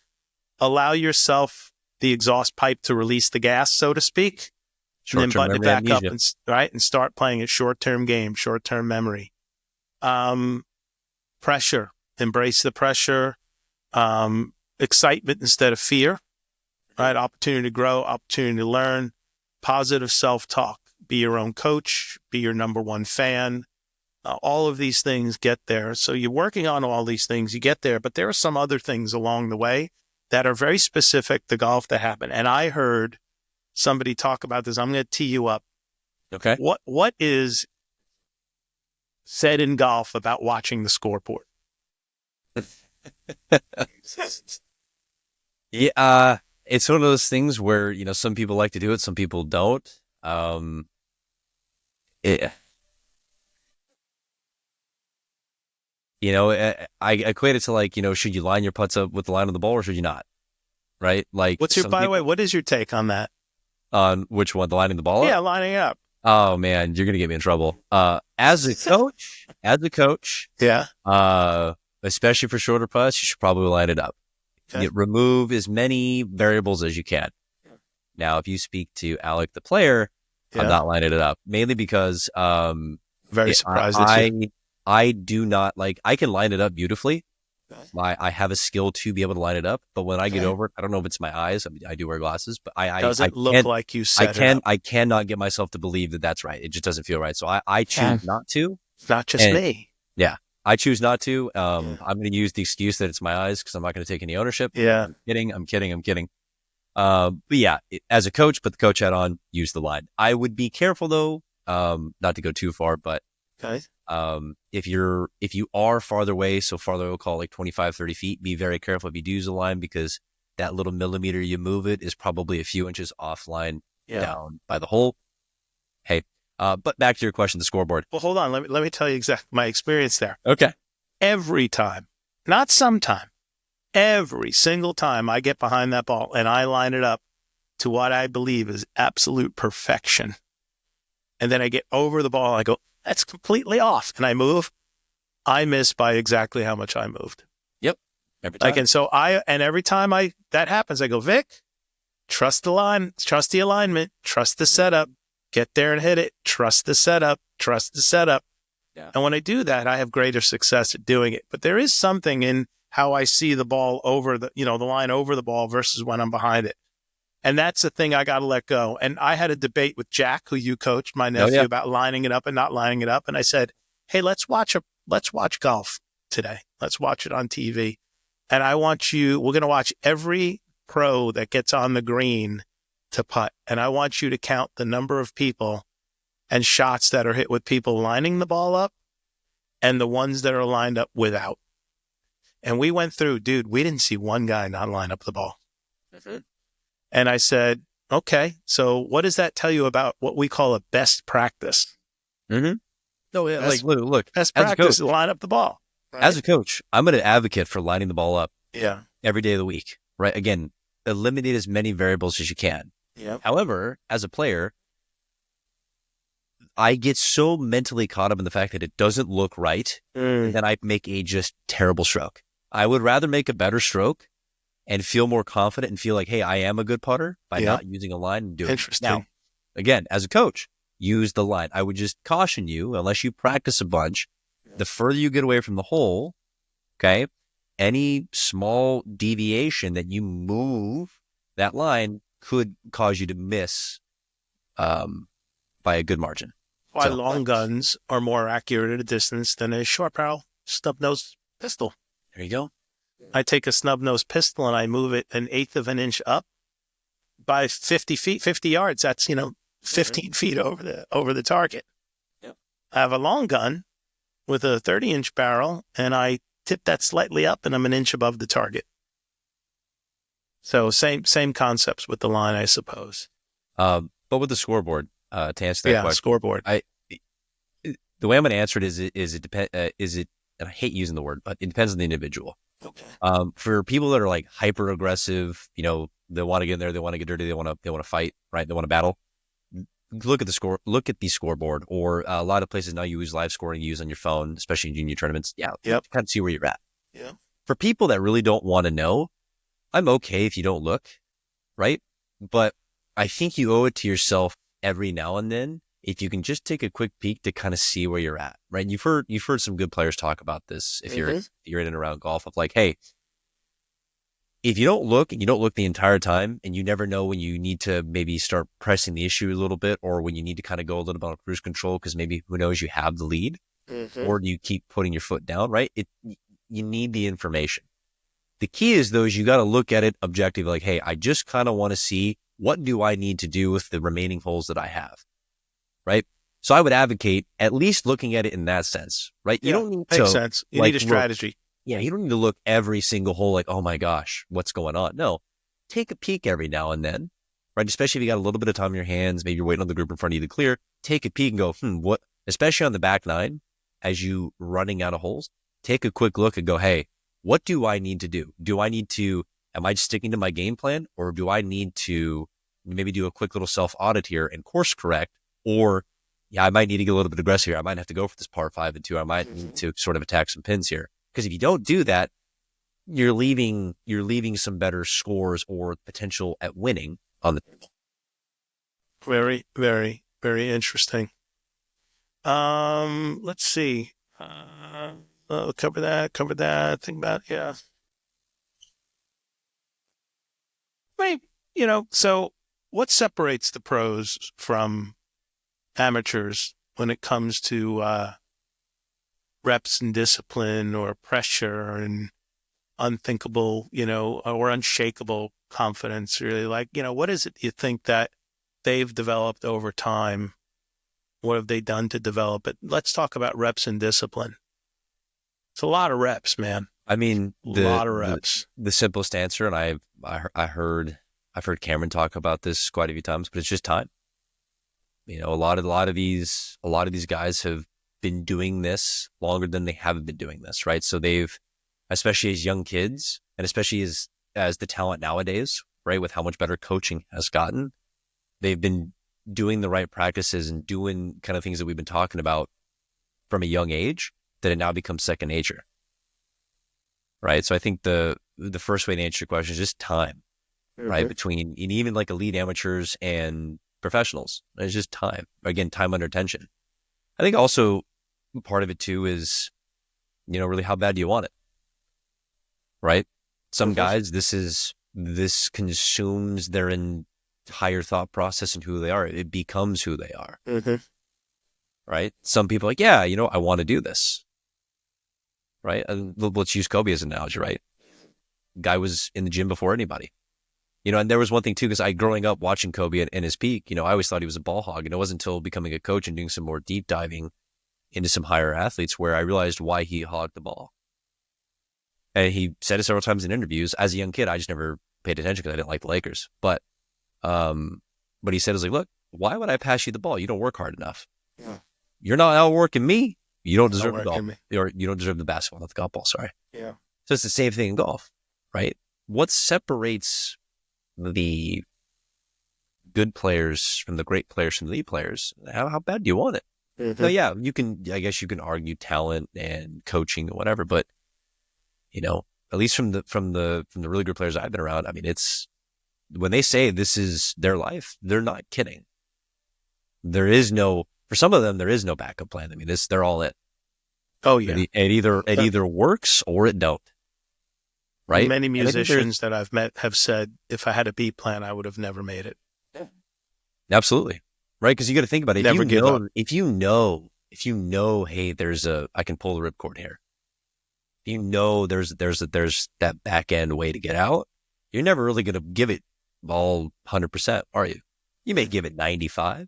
S1: allow yourself the exhaust pipe to release the gas, so to speak, and then button it back up and start playing a short-term game, short-term memory. Pressure, embrace the pressure. Excitement instead of fear, right? Opportunity to grow, opportunity to learn, positive self-talk, be your own coach, be your number one fan. All of these things get there. So you're working on all these things, you get there, but there are some other things along the way that are very specific to golf that happen. And I heard somebody talk about this. I'm going to tee you up.
S2: Okay.
S1: What is said in golf about watching the scoreboard?
S2: Yeah, it's one of those things where, some people like to do it, some people don't. I equate it to like, should you line your putts up with the line of the ball or should you not? Right? Like,
S1: by the way, what is your take on that?
S2: On which one? The lining the ball up?
S1: Yeah, lining up.
S2: Oh man, you're going to get me in trouble. As a coach,
S1: yeah.
S2: Especially for shorter putts, you should probably line it up.
S1: Okay.
S2: Remove as many variables as you can. Now, if you speak to Alec, the player, I'm not lining it up, mainly because
S1: very surprised
S2: I do not like. I can line it up beautifully. I have a skill to be able to line it up, but when I get over it, I don't know if it's my eyes. I do wear glasses, but I
S1: look like you set it up?
S2: I cannot get myself to believe that that's right. It just doesn't feel right. So I choose not to.
S1: It's not just me.
S2: Yeah. I choose not to. I'm going to use the excuse that it's my eyes because I'm not going to take any ownership.
S1: Yeah.
S2: I'm kidding. But yeah, as a coach, put the coach hat on, use the line. I would be careful though, not to go too far, but if you are farther away, so farther, we'll call it like 25, 30 feet, be very careful if you do use the line because that little millimeter you move it is probably a few inches offline down by the hole. Hey, but back to your question, the scoreboard.
S1: Well, hold on. Let me tell you exactly my experience there.
S2: Okay.
S1: Every time, not sometime, every single time I get behind that ball and I line it up to what I believe is absolute perfection. And then I get over the ball and I go, that's completely off. And I move, I miss by exactly how much I moved.
S2: Yep. Every time.
S1: And every time that happens, I go, Vic, trust the line, trust the alignment, trust the setup, get there and hit it, trust the setup, trust the setup.
S2: Yeah.
S1: And when I do that, I have greater success at doing it. But there is something in how I see the ball over the line over the ball versus when I'm behind it. And that's the thing I got to let go. And I had a debate with Jack, who you coached, my nephew, about lining it up and not lining it up. And I said, hey, let's watch golf today. Let's watch it on TV. And we're going to watch every pro that gets on the green to putt. And I want you to count the number of people and shots that are hit with people lining the ball up and the ones that are lined up without. And we went through, dude, we didn't see one guy not line up the ball. Mm-hmm. And I said, okay, so what does that tell you about what we call a best practice?
S2: Mm-hmm. No, yeah, look,
S1: best practice is line up the ball. Right?
S2: As a coach, I'm going to advocate for lining the ball up.
S1: Yeah.
S2: Every day of the week, right? Again, eliminate as many variables as you can.
S1: Yeah.
S2: However, as a player, I get so mentally caught up in the fact that it doesn't look right that I make a just terrible stroke. I would rather make a better stroke and feel more confident and feel like, hey, I am a good putter by not using a line and doing it.
S1: Interesting.
S2: Now, again, as a coach, use the line. I would just caution you, unless you practice a bunch, the further you get away from the hole, okay, any small deviation that you move that line could cause you to miss by a good margin.
S1: Why long guns are more accurate at a distance than a short barrel snub-nosed pistol.
S2: There you go.
S1: I take a snub-nosed pistol and I move it 1/8 of an inch up by 50 yards. That's, 15 feet over the target. Yep. I have a long gun with a 30-inch barrel, and I tip that slightly up, and I'm an inch above the target. So same concepts with the line, I suppose.
S2: But with the scoreboard, to answer that
S1: Yeah,
S2: question,
S1: scoreboard.
S2: The way I'm going to answer it is it, and I hate using the word, but it depends on the individual.
S1: Okay.
S2: For people that are like hyper aggressive, they want to get in there, they want to get dirty, they want to fight, right? They want to battle. Look at the scoreboard, or a lot of places now you use live scoring you use on your phone, especially in junior tournaments. Yeah.
S1: Yep.
S2: Kind of see where you're at.
S1: Yeah.
S2: For people that really don't want to know, I'm okay if you don't look, right? But I think you owe it to yourself every now and then if you can just take a quick peek to kind of see where you're at, right? You've heard some good players talk about this if you're in and around golf of like, hey, if you don't look and you don't look the entire time, and you never know when you need to maybe start pressing the issue a little bit, or when you need to kind of go a little bit on cruise control because maybe who knows you have the lead, or do you keep putting your foot down, right? You need the information. The key is though, is you got to look at it objectively, like, hey, I just kind of want to see what do I need to do with the remaining holes that I have, right? So I would advocate at least looking at it in that sense, right?
S1: Yeah,
S2: you don't need
S1: makes
S2: to
S1: sense. You need a strategy.
S2: You don't need to look every single hole like, oh my gosh, what's going on? No, take a peek every now and then, right? Especially if you got a little bit of time in your hands, maybe you're waiting on the group in front of you to clear, take a peek and go, what, especially on the back nine, as you running out of holes, take a quick look and go, hey, what do I need to do? Am I just sticking to my game plan, or do I need to maybe do a quick little self-audit here and course correct? Or, I might need to get a little bit aggressive here. I might have to go for this par 5 and 2. I might need to sort of attack some pins here. Because if you don't do that, you're leaving some better scores or potential at winning on the table.
S1: Very, very, very interesting. Let's see. Cover that. Think about, yeah. I mean, so what separates the pros from amateurs when it comes to reps and discipline or pressure and unthinkable, or unshakable confidence? Really, like, what is it you think that they've developed over time? What have they done to develop it? Let's talk about reps and discipline. It's a lot of reps, man.
S2: I mean,
S1: a lot of reps.
S2: The simplest answer, and I've heard Cameron talk about this quite a few times, but it's just time. A lot of these guys have been doing this longer than they haven't been doing this, right? So they've, especially as young kids, and especially as the talent nowadays, right, with how much better coaching has gotten, they've been doing the right practices and doing kind of things that we've been talking about from a young age, that it now becomes second nature, right? So I think the first way to answer your question is just time, right? Between even like elite amateurs and professionals, it's just time. Again, time under tension. I think also part of it too is, really how bad do you want it, right? Some guys, this consumes their entire thought process and who they are. It becomes who they are, right? Some people are like, yeah, I want to do this, right? And let's use Kobe as an analogy, right? Guy was in the gym before anybody. And there was one thing too, because growing up watching Kobe in his peak, I always thought he was a ball hog. And it wasn't until becoming a coach and doing some more deep diving into some higher athletes where I realized why he hogged the ball. And he said it several times in interviews. As a young kid, I just never paid attention because I didn't like the Lakers. But he said, "It's like, look, why would I pass you the ball? You don't work hard enough. Yeah. You're not outworking me. You don't deserve the golf, or you don't deserve the basketball, not the golf ball. Sorry."
S1: Yeah.
S2: So it's the same thing in golf, right? What separates the good players from the great players from the elite players? How bad do you want it? So yeah, I guess you can argue talent and coaching or whatever, but at least from the really good players I've been around, I mean, it's when they say this is their life, they're not kidding. For some of them, there is no backup plan. I mean, they're all in.
S1: Oh yeah.
S2: It either works or it don't. Right.
S1: Many musicians that I've met have said, if I had a B plan, I would have never made it.
S2: Yeah. Absolutely. Right. Because you got to think about it.
S1: Never give up.
S2: If you know, hey, I can pull the ripcord here. There's that back end way to get out. You're never really going to give it all 100%, are you? You may give it 95. You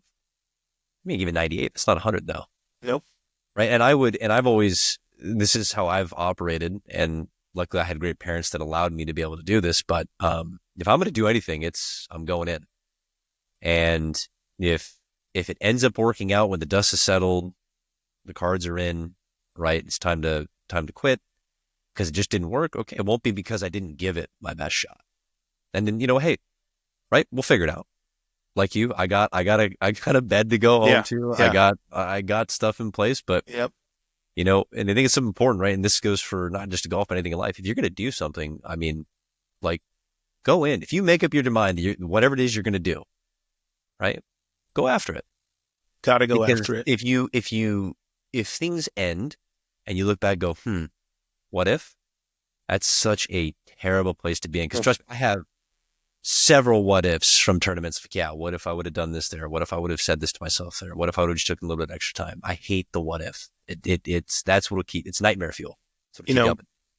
S2: may give it 98. It's not 100 though.
S1: Nope.
S2: right? And I've always, this is how I've operated. And luckily I had great parents that allowed me to be able to do this. But if I'm going to do anything, I'm going in. And if, if it ends up working out when the dust is settled, the cards are in, right? It's time to quit because it just didn't work. Okay. It won't be because I didn't give it my best shot. And then, hey, right, we'll figure it out. Like you, I got a bed to go home
S1: Yeah.
S2: to.
S1: Yeah.
S2: I got stuff in place, but
S1: Yep.
S2: and I think it's something important, right? And this goes for not just golf, but anything in life. If you're going to do something, I mean, like, go in. If you make up your mind, whatever it is you're going to do, right? Go after it.
S1: Got to go
S2: Because
S1: after it.
S2: if things end and you look back, and go, what if? That's such a terrible place to be in. Because trust me, I have several what ifs from tournaments. Like, yeah, what if I would have done this there? What if I would have said this to myself there? What if I would have just taken a little bit extra time? I hate the what if. That's what'll keep. It's nightmare fuel.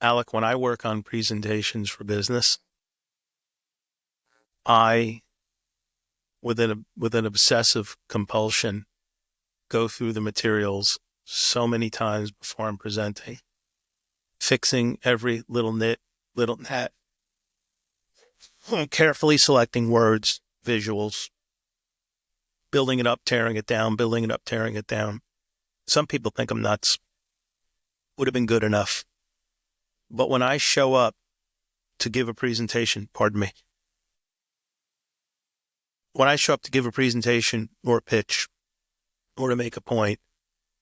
S1: Alec, when I work on presentations for business, I, with an obsessive compulsion, go through the materials so many times before I'm presenting, fixing every little nit, little hat, carefully selecting words, visuals, building it up, tearing it down, building it up, tearing it down. Some people think I'm nuts. Would have been good enough. But when I show up to give a presentation, pardon me, when I show up to give a presentation or a pitch or to make a point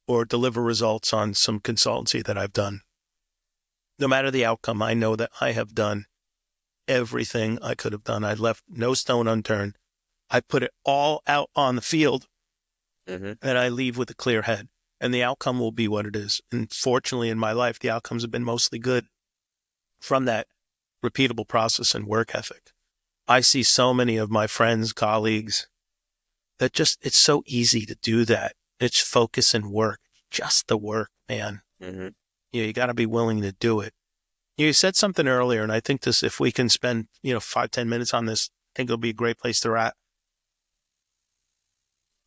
S1: or deliver results on some consultancy that I've done, no matter the outcome, I know that I have done everything I could have done. I left no stone unturned. I put it all out on the field, and I leave with a clear head. And the outcome will be what it is. And fortunately, in my life, the outcomes have been mostly good from that repeatable process and work ethic. I see so many of my friends, colleagues, that it's so easy to do that. It's focus and work, just the work, man. You got to be willing to do it. You said something earlier, and I think this, if we can spend, 5-10 minutes on this, I think it'll be a great place to wrap.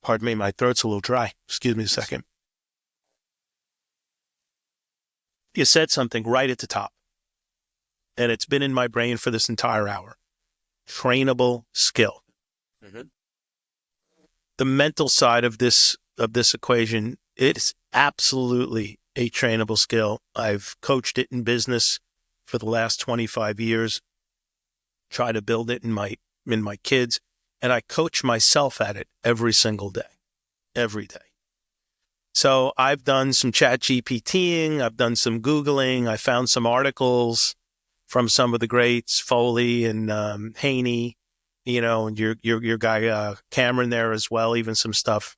S1: Pardon me, my throat's a little dry. Excuse me a second. You said something right at the top, and it's been in my brain for this entire hour. Trainable skill. The mental side of this equation, it's absolutely a trainable skill. I've coached it in business for the last 25 years, try to build it in my kids, and I coach myself at it every single day, every day. So I've done some chat GPTing, I've done some Googling, I found some articles from some of the greats, Foley and Haney, and your guy Cameron there as well, even some stuff.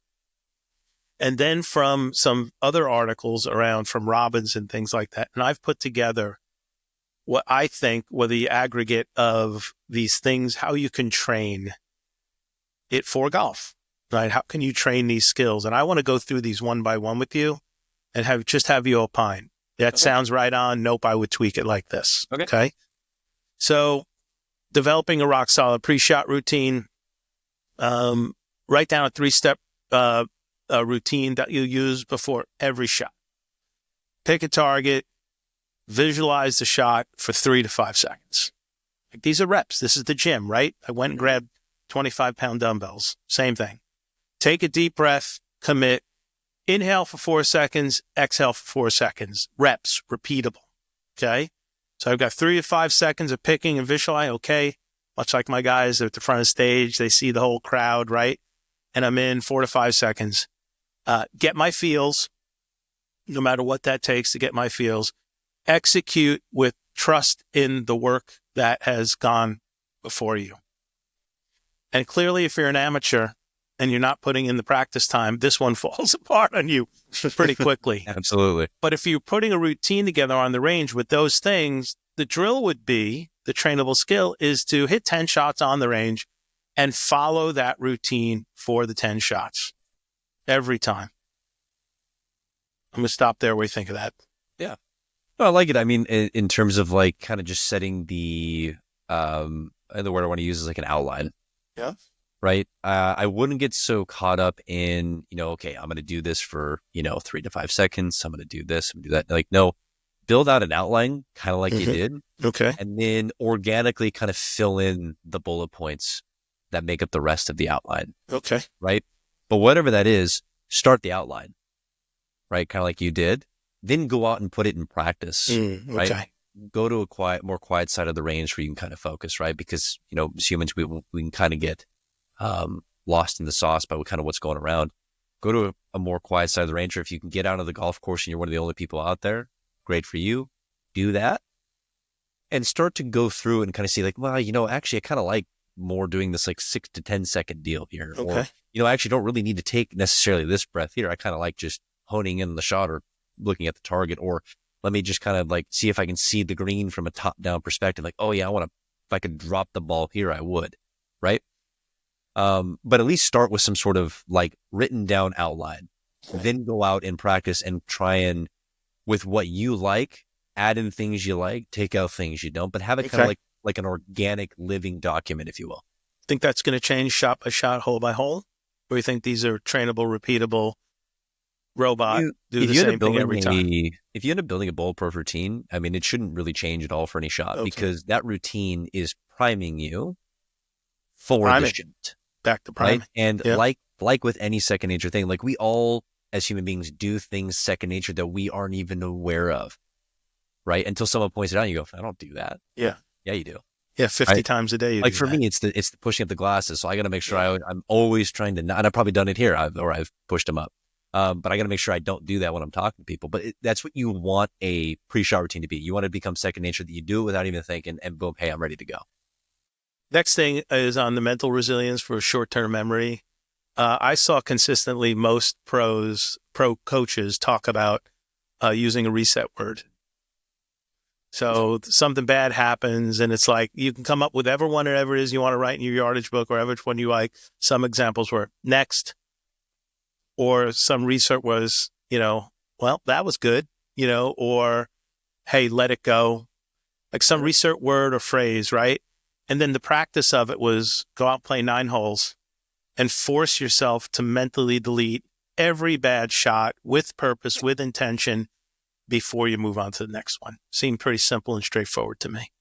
S1: And then from some other articles around from Robbins and things like that. And I've put together what I think were the aggregate of these things, how you can train it for golf, right? How can you train these skills? And I want to go through these one by one with you and have you opine. That sounds right on. Nope, I would tweak it like this. Okay. So developing a rock solid pre-shot routine, write down a 3-step routine that you use before every shot. Pick a target, visualize the shot for 3 to 5 seconds. Like, these are reps. This is the gym, right? I went and grabbed 25-pound dumbbells. Same thing. Take a deep breath, commit, inhale for 4 seconds, exhale for 4 seconds. Reps, repeatable. Okay. So I've got 3 to 5 seconds of picking and visualizing. Okay. Much like my guys at the front of the stage, they see the whole crowd, right? And I'm in 4 to 5 seconds. Get my feels, no matter what that takes to get my feels. Execute with trust in the work that has gone before you. And clearly, if you're an amateur and you're not putting in the practice time, this one falls apart on you pretty quickly.
S2: Absolutely.
S1: But if you're putting a routine together on the range with those things, the drill would be, the trainable skill is to hit 10 shots on the range and follow that routine for the 10 shots every time. I'm going to stop there. What do you think of that?
S2: Yeah. No, I like it. I mean, in terms of like kind of just setting the word I want to use is like an outline.
S1: Yeah.
S2: right? I wouldn't get so caught up in, okay, I'm going to do this for, 3 to 5 seconds. I'm going to do this, I'm going to do that. Like, no, build out an outline, kind of like you
S1: Hmm.
S2: did,
S1: Okay.
S2: and then organically kind of fill in the bullet points that make up the rest of the outline,
S1: Okay.
S2: right? But whatever that is, start the outline, right? Kind of like you did, then go out and put it in practice, right?
S1: Okay.
S2: Go to a more quiet side of the range where you can kind of focus, right? Because, as humans, we can kind of get lost in the sauce by kind of what's going around. Go to a more quiet side of the range, or if you can get out of the golf course and you're one of the only people out there, great for you. Do that and start to go through and kind of see like, well, actually, I kind of like more doing this like 6 to 10 second deal here, or
S1: Okay.
S2: I actually don't really need to take necessarily this breath here. I kind of like just honing in the shot or looking at the target, or let me just kind of like see if I can see the green from a top down perspective. Like, oh yeah, if I could drop the ball here, I would, right? But at least start with some sort of like written down outline, then go out and practice and try and with what you like, add in things you like, take out things you don't, but have it kind of
S1: Okay.
S2: like an organic living document, if you will.
S1: Think that's going to change shot by shot, hole by hole? Or you think these are trainable, repeatable, robot,
S2: You,
S1: do
S2: if
S1: the
S2: you end up
S1: same thing
S2: building
S1: every time?
S2: a bulletproof routine, I mean, it shouldn't really change at all for any shot
S1: Okay.
S2: because that routine is priming you for the
S1: Priming.
S2: shot,
S1: Back to
S2: right?
S1: priming.
S2: And
S1: Yeah.
S2: like with any second nature thing, like we all as human beings do things second nature that we aren't even aware of, right? Until someone points it out, and you go, I don't do that.
S1: Yeah.
S2: Yeah, you do.
S1: Yeah. 50
S2: Right?
S1: times a day you
S2: Like
S1: do
S2: for
S1: that.
S2: me, it's the pushing up the glasses. So I got to make sure
S1: Yeah.
S2: I'm always trying to, and I've probably done it here, I've pushed them up. But I got to make sure I don't do that when I'm talking to people. But that's what you want a pre-shot routine to be. You want to become second nature that you do it without even thinking, and boom, hey, I'm ready to go.
S1: Next thing is on the mental resilience for short-term memory. I saw consistently most pro coaches talk about using a reset word. So something bad happens, and it's like you can come up with whatever it is you want to write in your yardage book, or whatever one you like. Some examples were next, or some research was, well, that was good, or hey, let it go. Like some research word or phrase, right? And then the practice of it was go out, play 9 holes, and force yourself to mentally delete every bad shot with purpose, with intention before you move on to the next one. Seemed pretty simple and straightforward to me.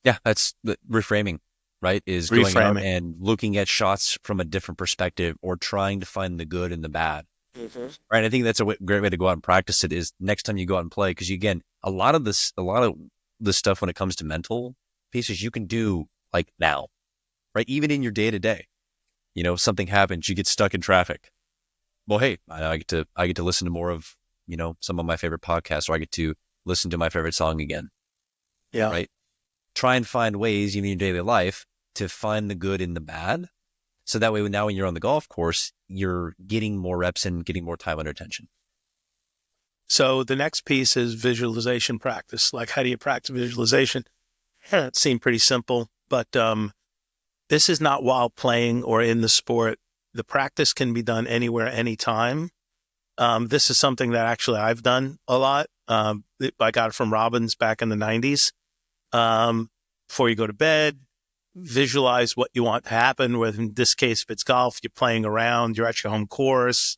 S2: Yeah, that's the reframing, right? Is going out
S1: Reframing.
S2: and looking at shots from a different perspective or trying to find the good and the bad.
S1: Mm-hmm.
S2: Right. I think that's a great way to go out and practice it is next time you go out and play. Cause again, a lot of this stuff when it comes to mental pieces, you can do like now, right? Even in your day to day, something happens, you get stuck in traffic. Well, hey, I get to listen to more of, some of my favorite podcasts, or I get to listen to my favorite song again.
S1: Yeah.
S2: Right. Try and find ways even in your daily life to find the good in the bad. So that way, now when you're on the golf course, you're getting more reps and getting more time under tension.
S1: So the next piece is visualization practice. Like, how do you practice visualization? It seemed pretty simple, but this is not while playing or in the sport. The practice can be done anywhere, anytime. This is something that actually I've done a lot. I got it from Robbins back in the 90s. Before you go to bed, visualize what you want to happen. With in this case, if it's golf, you're playing around, you're at your home course,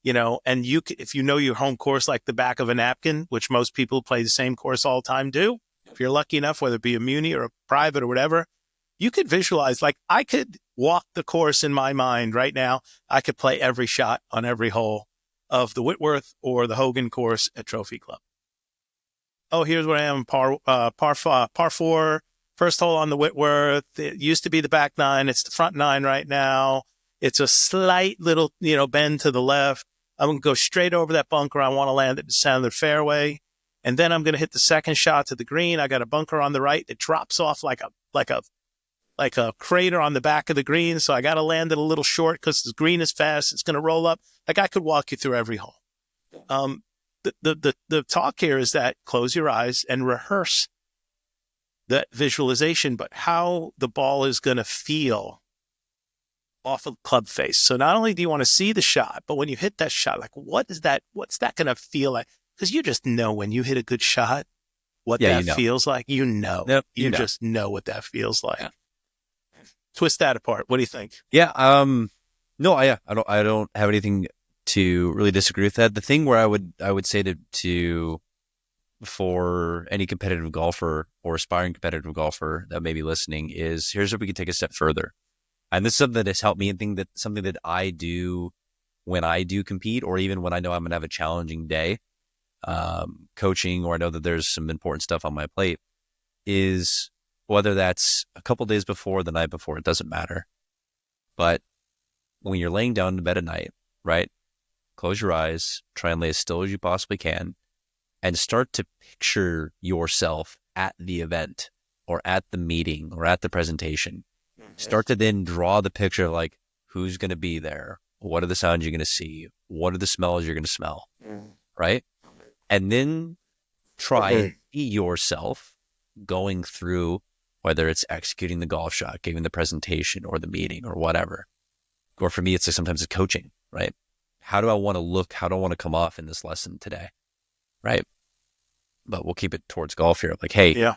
S1: and if you know your home course like the back of a napkin, which most people who play the same course all the time do, if you're lucky enough, whether it be a muni or a private or whatever, you could visualize, like I could walk the course in my mind right now. I could play every shot on every hole of the Whitworth or the Hogan course at Trophy Club. Oh, here's where I am, par four, first hole on the Whitworth. It used to be the back nine. It's the front nine right now. It's a slight little, bend to the left. I'm going to go straight over that bunker. I want to land at the center of the fairway. And then I'm going to hit the second shot to the green. I got a bunker on the right. It drops off like a crater on the back of the green. So I got to land it a little short because the green is fast. It's going to roll up. Like I could walk you through every hole. The talk here is that close your eyes and rehearse that visualization, but how the ball is going to feel off of the club face. So not only do you want to see the shot, but when you hit that shot, like what's that going to feel like? Because you just know when you hit a good shot, what
S2: Yeah,
S1: that feels like.
S2: Nope,
S1: You just know what that feels like.
S2: Yeah.
S1: twist that apart. What do you think?
S2: Yeah. No, I don't have anything to really disagree with that. The thing where I would say to for any competitive golfer or aspiring competitive golfer that may be listening is here's where we can take a step further. And this is something that has helped me, and something that I do when I do compete, or even when I know I'm going to have a challenging day, coaching, or I know that there's some important stuff on my plate, is whether that's a couple days before, the night before, it doesn't matter. But when you're laying down in bed at night, right? Close your eyes, try and lay as still as you possibly can, and start to picture yourself at the event or at the meeting or at the presentation. Start to then draw the picture of like who's going to be there, what are the sounds you're going to see, what are the smells you're going to smell, right? And then try and see yourself going through, whether it's executing the golf shot, giving the presentation or the meeting or whatever. Or for me, it's like sometimes it's coaching, right? How do I want to look? How do I want to come off in this lesson today? Right. But we'll keep it towards golf here. Like, hey,
S1: Yeah.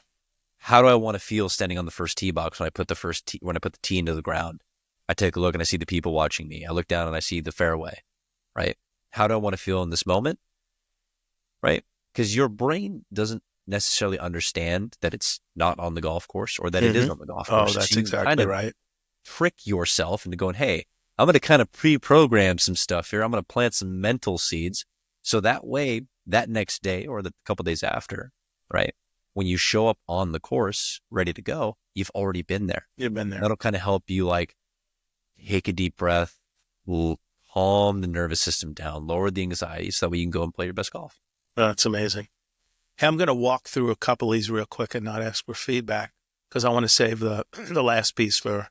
S2: how do I want to feel standing on the first tee box when I put the tee into the ground? I take a look and I see the people watching me. I look down and I see the fairway, right? How do I want to feel in this moment? Right? Because your brain doesn't necessarily understand that it's not on the golf course or that it is on the golf course.
S1: Oh, that's
S2: So you
S1: exactly
S2: kind of
S1: right.
S2: trick yourself into going, hey, I'm going to kind of pre-program some stuff here. I'm going to plant some mental seeds. So that way, that next day or the couple days after, right? When you show up on the course ready to go, you've already been there.
S1: You've been there.
S2: That'll kind of help you like take a deep breath, calm the nervous system down, lower the anxiety so that way you can go and play your best golf.
S1: That's amazing. Hey, I'm going to walk through a couple of these real quick and not ask for feedback because I want to save the last piece for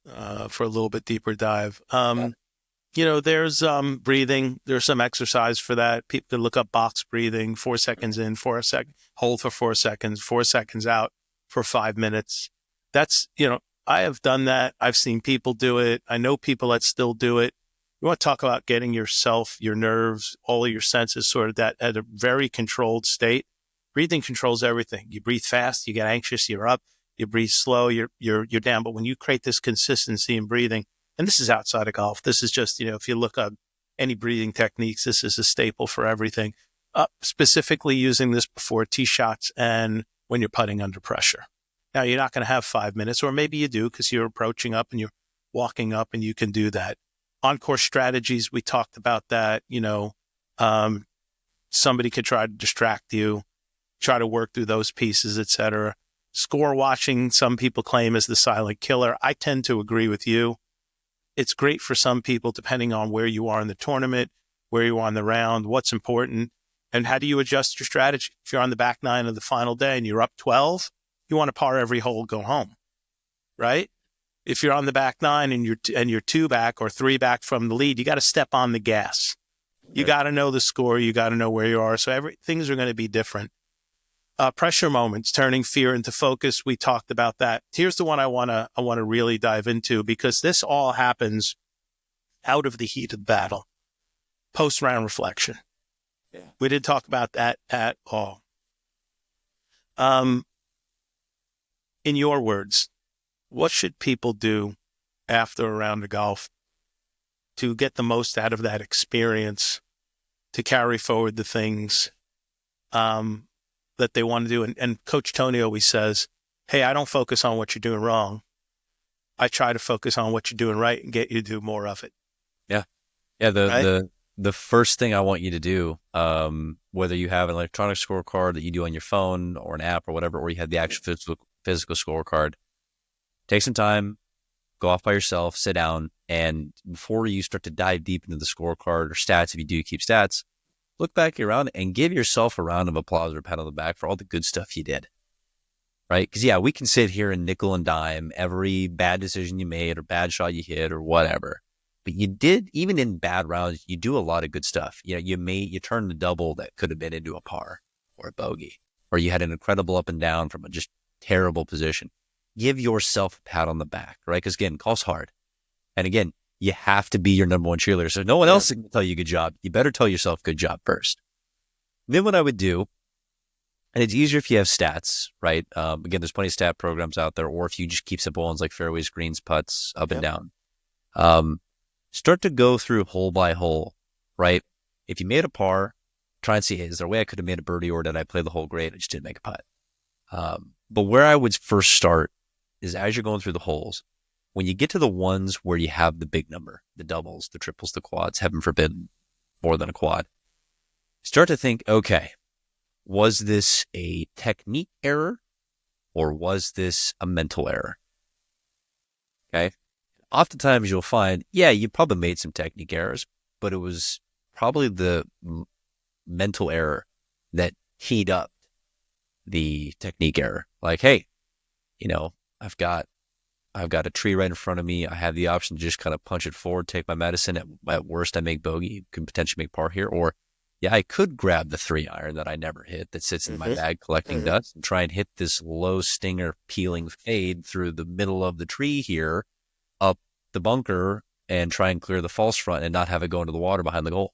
S1: a little bit deeper dive. There's breathing. There's some exercise for that. People can look up box breathing, 4 seconds in, 4 seconds, hold for 4 seconds, 4 seconds out for 5 minutes. That's, I have done that. I've seen people do it. I know people that still do it. You want to talk about getting yourself, your nerves, all of your senses sort of that at a very controlled state. Breathing controls everything. You breathe fast, you get anxious, you're up. You breathe slow, you're down. But when you create this consistency in breathing, and this is outside of golf, this is just, if you look up any breathing techniques, this is a staple for everything. Specifically using this before tee shots and when you're putting under pressure. Now, you're not going to have 5 minutes, or maybe you do because you're approaching up and you're walking up and you can do that. On-course strategies, we talked about that. Somebody could try to distract you, try to work through those pieces, etc. Score watching, some people claim, is the silent killer. I tend to agree with you. It's great for some people, depending on where you are in the tournament, where you are on the round, what's important, and how do you adjust your strategy. If you're on the back nine of the final day and you're up 12, you want to par every hole, go home, right? If you're on the back nine and you're 2 back or 3 back from the lead, you got to step on the gas. You got to know the score. You got to know where you are. So things are going to be different. Pressure moments, turning fear into focus. We talked about that. Here's the one I want to really dive into, because this all happens out of the heat of battle. Post-round reflection. Yeah. We didn't talk about that at all. In your words, what should people do after a round of golf to get the most out of that experience, to carry forward the things that they want to do? And Coach Tony always says, hey, I don't focus on what you're doing wrong. I try to focus on what you're doing right and get you to do more of it.
S2: Yeah. Yeah. The first thing I want you to do, whether you have an electronic scorecard that you do on your phone or an app or whatever, or you have the actual physical scorecard, take some time, go off by yourself, sit down, and before you start to dive deep into the scorecard or stats, if you do keep stats, look back around and give yourself a round of applause or pat on the back for all the good stuff you did, right? Because, yeah, we can sit here and nickel and dime every bad decision you made or bad shot you hit or whatever. But you did, even in bad rounds, you do a lot of good stuff. You turned a double that could have been into a par or a bogey, or you had an incredible up and down from a just terrible position. Give yourself a pat on the back, right? Because, again, golf's hard. And, again, you have to be your number one cheerleader. So no one else can tell you good job. You better tell yourself good job first. Then what I would do And it's easier if you have stats, right? Again, there's plenty of stat programs out there, or if you just keep simple ones like fairways, greens, putts, up and
S1: Yep.
S2: down. Um, Start to go through hole by hole, right? If you made a par, try and see, hey, is there a way I could have made a birdie, or did I play the hole great? I just didn't make a putt. But where I would first start is as you're going through the holes, when you get to the ones where you have the big number, the doubles, the triples, the quads, heaven forbid, more than a quad, start to think, okay, was this a technique error or was this a mental error? Okay. Oftentimes you'll find, yeah, you probably made some technique errors, but it was probably the mental error that keyed up the technique error. Like, hey, you know, I've got a tree right in front of me. I have the option to just kind of punch it forward, take my medicine. At worst, I make bogey, could potentially make par here. Or, yeah, I could grab the 3-iron that I never hit that sits in my
S1: Mm-hmm.
S2: bag collecting
S1: Mm-hmm.
S2: dust and try and hit this low stinger peeling fade through the middle of the tree here up the bunker and try and clear the false front and not have it go into the water behind the goal.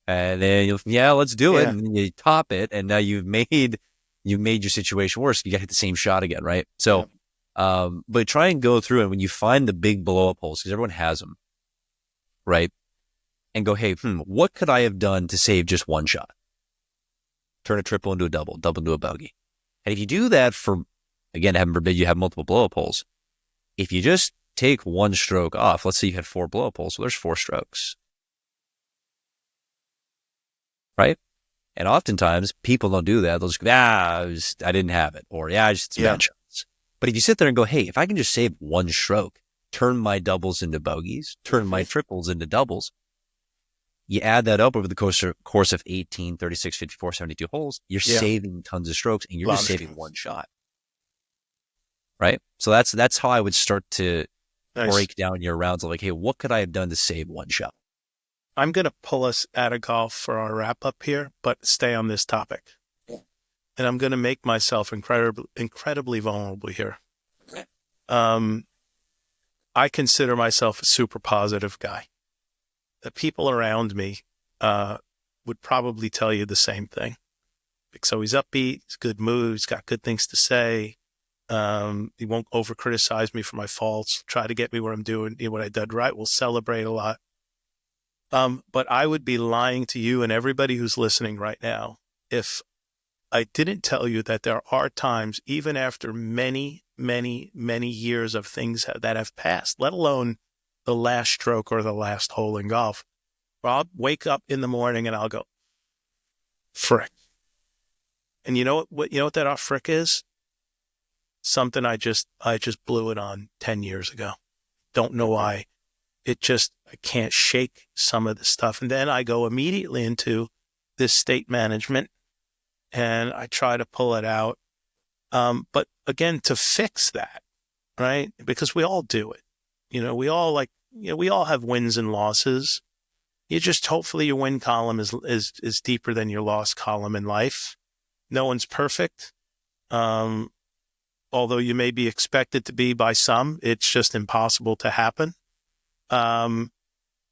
S2: And then yeah, let's do it.
S1: Yeah.
S2: And you top it, and now you've made your situation worse. You got to hit the same shot again, right? So,
S1: Yep.
S2: but try and go through, and when you find the big blow up holes, because everyone has them, right? And go, hey, what could I have done to save just one shot? Turn a triple into a double, double into a bogey. And if you do that for, again, heaven forbid you have multiple blow up holes. If you just take one stroke off, let's say you had 4 blow up holes, well, there's 4 strokes, right? And oftentimes people don't do that. They'll just go, I didn't have it. Or, yeah, I just had some
S1: Yeah.
S2: bad shots. But if you sit there and go, hey, if I can just save one stroke, turn my doubles into bogeys, turn my
S1: Mm-hmm.
S2: triples into doubles, you add that up over the course of 18, 36, 54, 72 holes, you're
S1: Yeah.
S2: saving tons of strokes and
S1: A
S2: you're
S1: lot
S2: just
S1: of
S2: saving
S1: strokes.
S2: one shot, right? So that's how I would start to
S1: Nice.
S2: break down your rounds of like, hey, what could I have done to save one shot?
S1: I'm going to pull us out of golf for our wrap up here, but stay on this topic. And I'm going to make myself incredibly vulnerable here. Um, I consider myself a super positive guy. The people around me uh, would probably tell you the same thing. So he's upbeat, he's good mood, he's got good things to say. He won't over criticize me for my faults, try to get me where I'm doing, what I did right. We'll celebrate a lot. But I would be lying to you and everybody who's listening right now if I didn't tell you that there are times, even after many, many, many years of things that have passed, let alone the last stroke or the last hole in golf, where I'll wake up in the morning and I'll go, frick. And you know what that frick is? Something I just blew it on 10 years ago. Don't know why. I can't shake some of the stuff. And then I go immediately into this state management and I try to pull it out. But again, to fix that, right? Because we all do it. We all have wins and losses. You just hopefully your win column is deeper than your loss column in life. No one's perfect. Um, Although you may be expected to be by some, it's just impossible to happen. Um,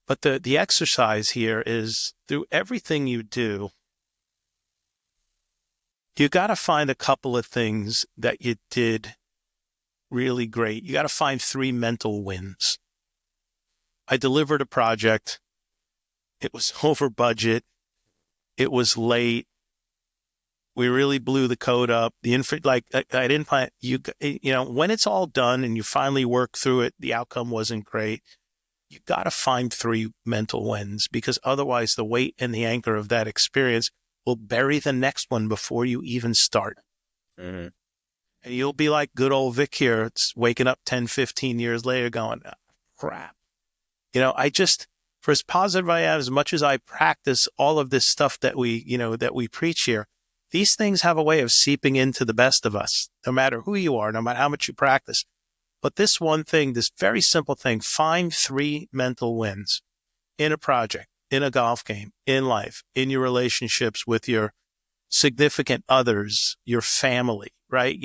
S1: but the exercise here is through everything you do, you got to find a couple of things that you did really great. You got to find 3 mental wins. I delivered a project. It was over budget. It was late. We really blew the code up. I didn't find when it's all done and you finally work through it, the outcome wasn't great. You got to find 3 mental wins because otherwise the weight and the anchor of that experience will bury the next one before you even start.
S2: Mm-hmm.
S1: And you'll be like good old Vic here. It's waking up 10, 15 years later going, oh, crap. For as positive I am, as much as I practice all of this stuff that we preach here, these things have a way of seeping into the best of us, no matter who you are, no matter how much you practice. But this one thing, this very simple thing, find 3 mental wins in a project, in a golf game, in life, in your relationships with your significant others, your family, right?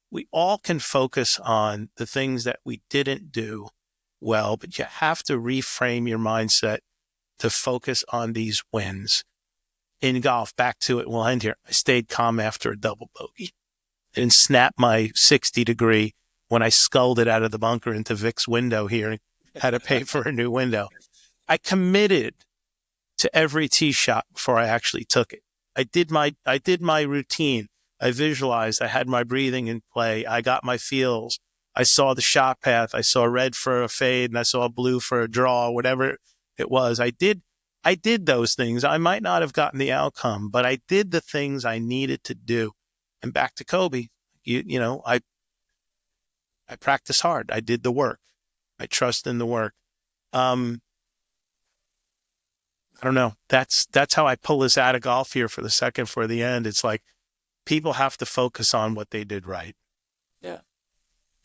S1: We all can focus on the things that we didn't do well, but you have to reframe your mindset to focus on these wins. in golf, back to it, we'll end here. I stayed calm after a double bogey and snapped my 60-degree when I sculled it out of the bunker into Vic's window here and had to pay for a new window. I committed to every tee shot before I actually took it. I did my routine. I visualized. I had my breathing in play. I got my feels. I saw the shot path. I saw red for a fade and I saw blue for a draw, whatever it was. I did those things. I might not have gotten the outcome, but I did the things I needed to do. And back to Kobe, I practice hard. I did the work. I trust in the work. I don't know. That's how I pull this out of golf here for the end. It's like people have to focus on what they did right.
S2: Yeah.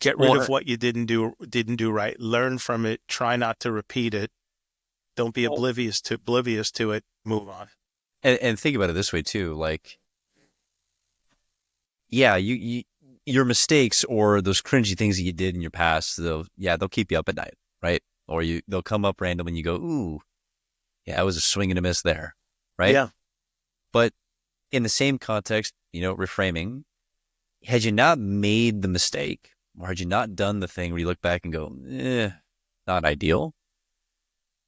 S1: Get rid of what you didn't do right. Learn from it. Try not to repeat it. Don't be oblivious to it. Move on.
S2: And think about it this way too. Like, yeah, your mistakes or those cringy things that you did in your past, they'll keep you up at night, right? Or they'll come up random and you go, ooh, yeah, I was a swing and a miss there, right?
S1: Yeah.
S2: But in the same context, reframing, had you not made the mistake or had you not done the thing where you look back and go, not ideal,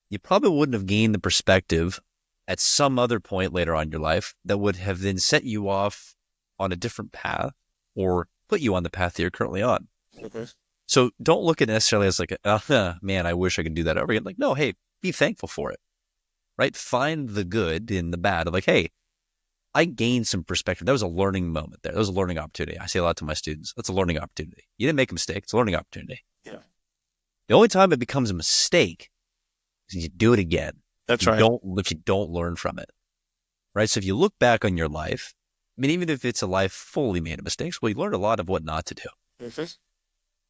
S2: you probably wouldn't have gained the perspective at some other point later on in your life that would have then set you off on a different path or put you on the path that you're currently on.
S1: Mm-hmm.
S2: So don't look at it necessarily as like, man, I wish I could do that over again. Like, no, hey, be thankful for it, right? Find the good in the bad. Like, hey, I gained some perspective. That was a learning moment there. That was a learning opportunity. I say a lot to my students. That's a learning opportunity. You didn't make a mistake. It's a learning opportunity.
S1: Yeah.
S2: The only time it becomes a mistake is you do it again.
S1: That's right.
S2: If you don't learn from it, right? So if you look back on your life, I mean, even if it's a life fully made of mistakes, well, you learn a lot of what not to do,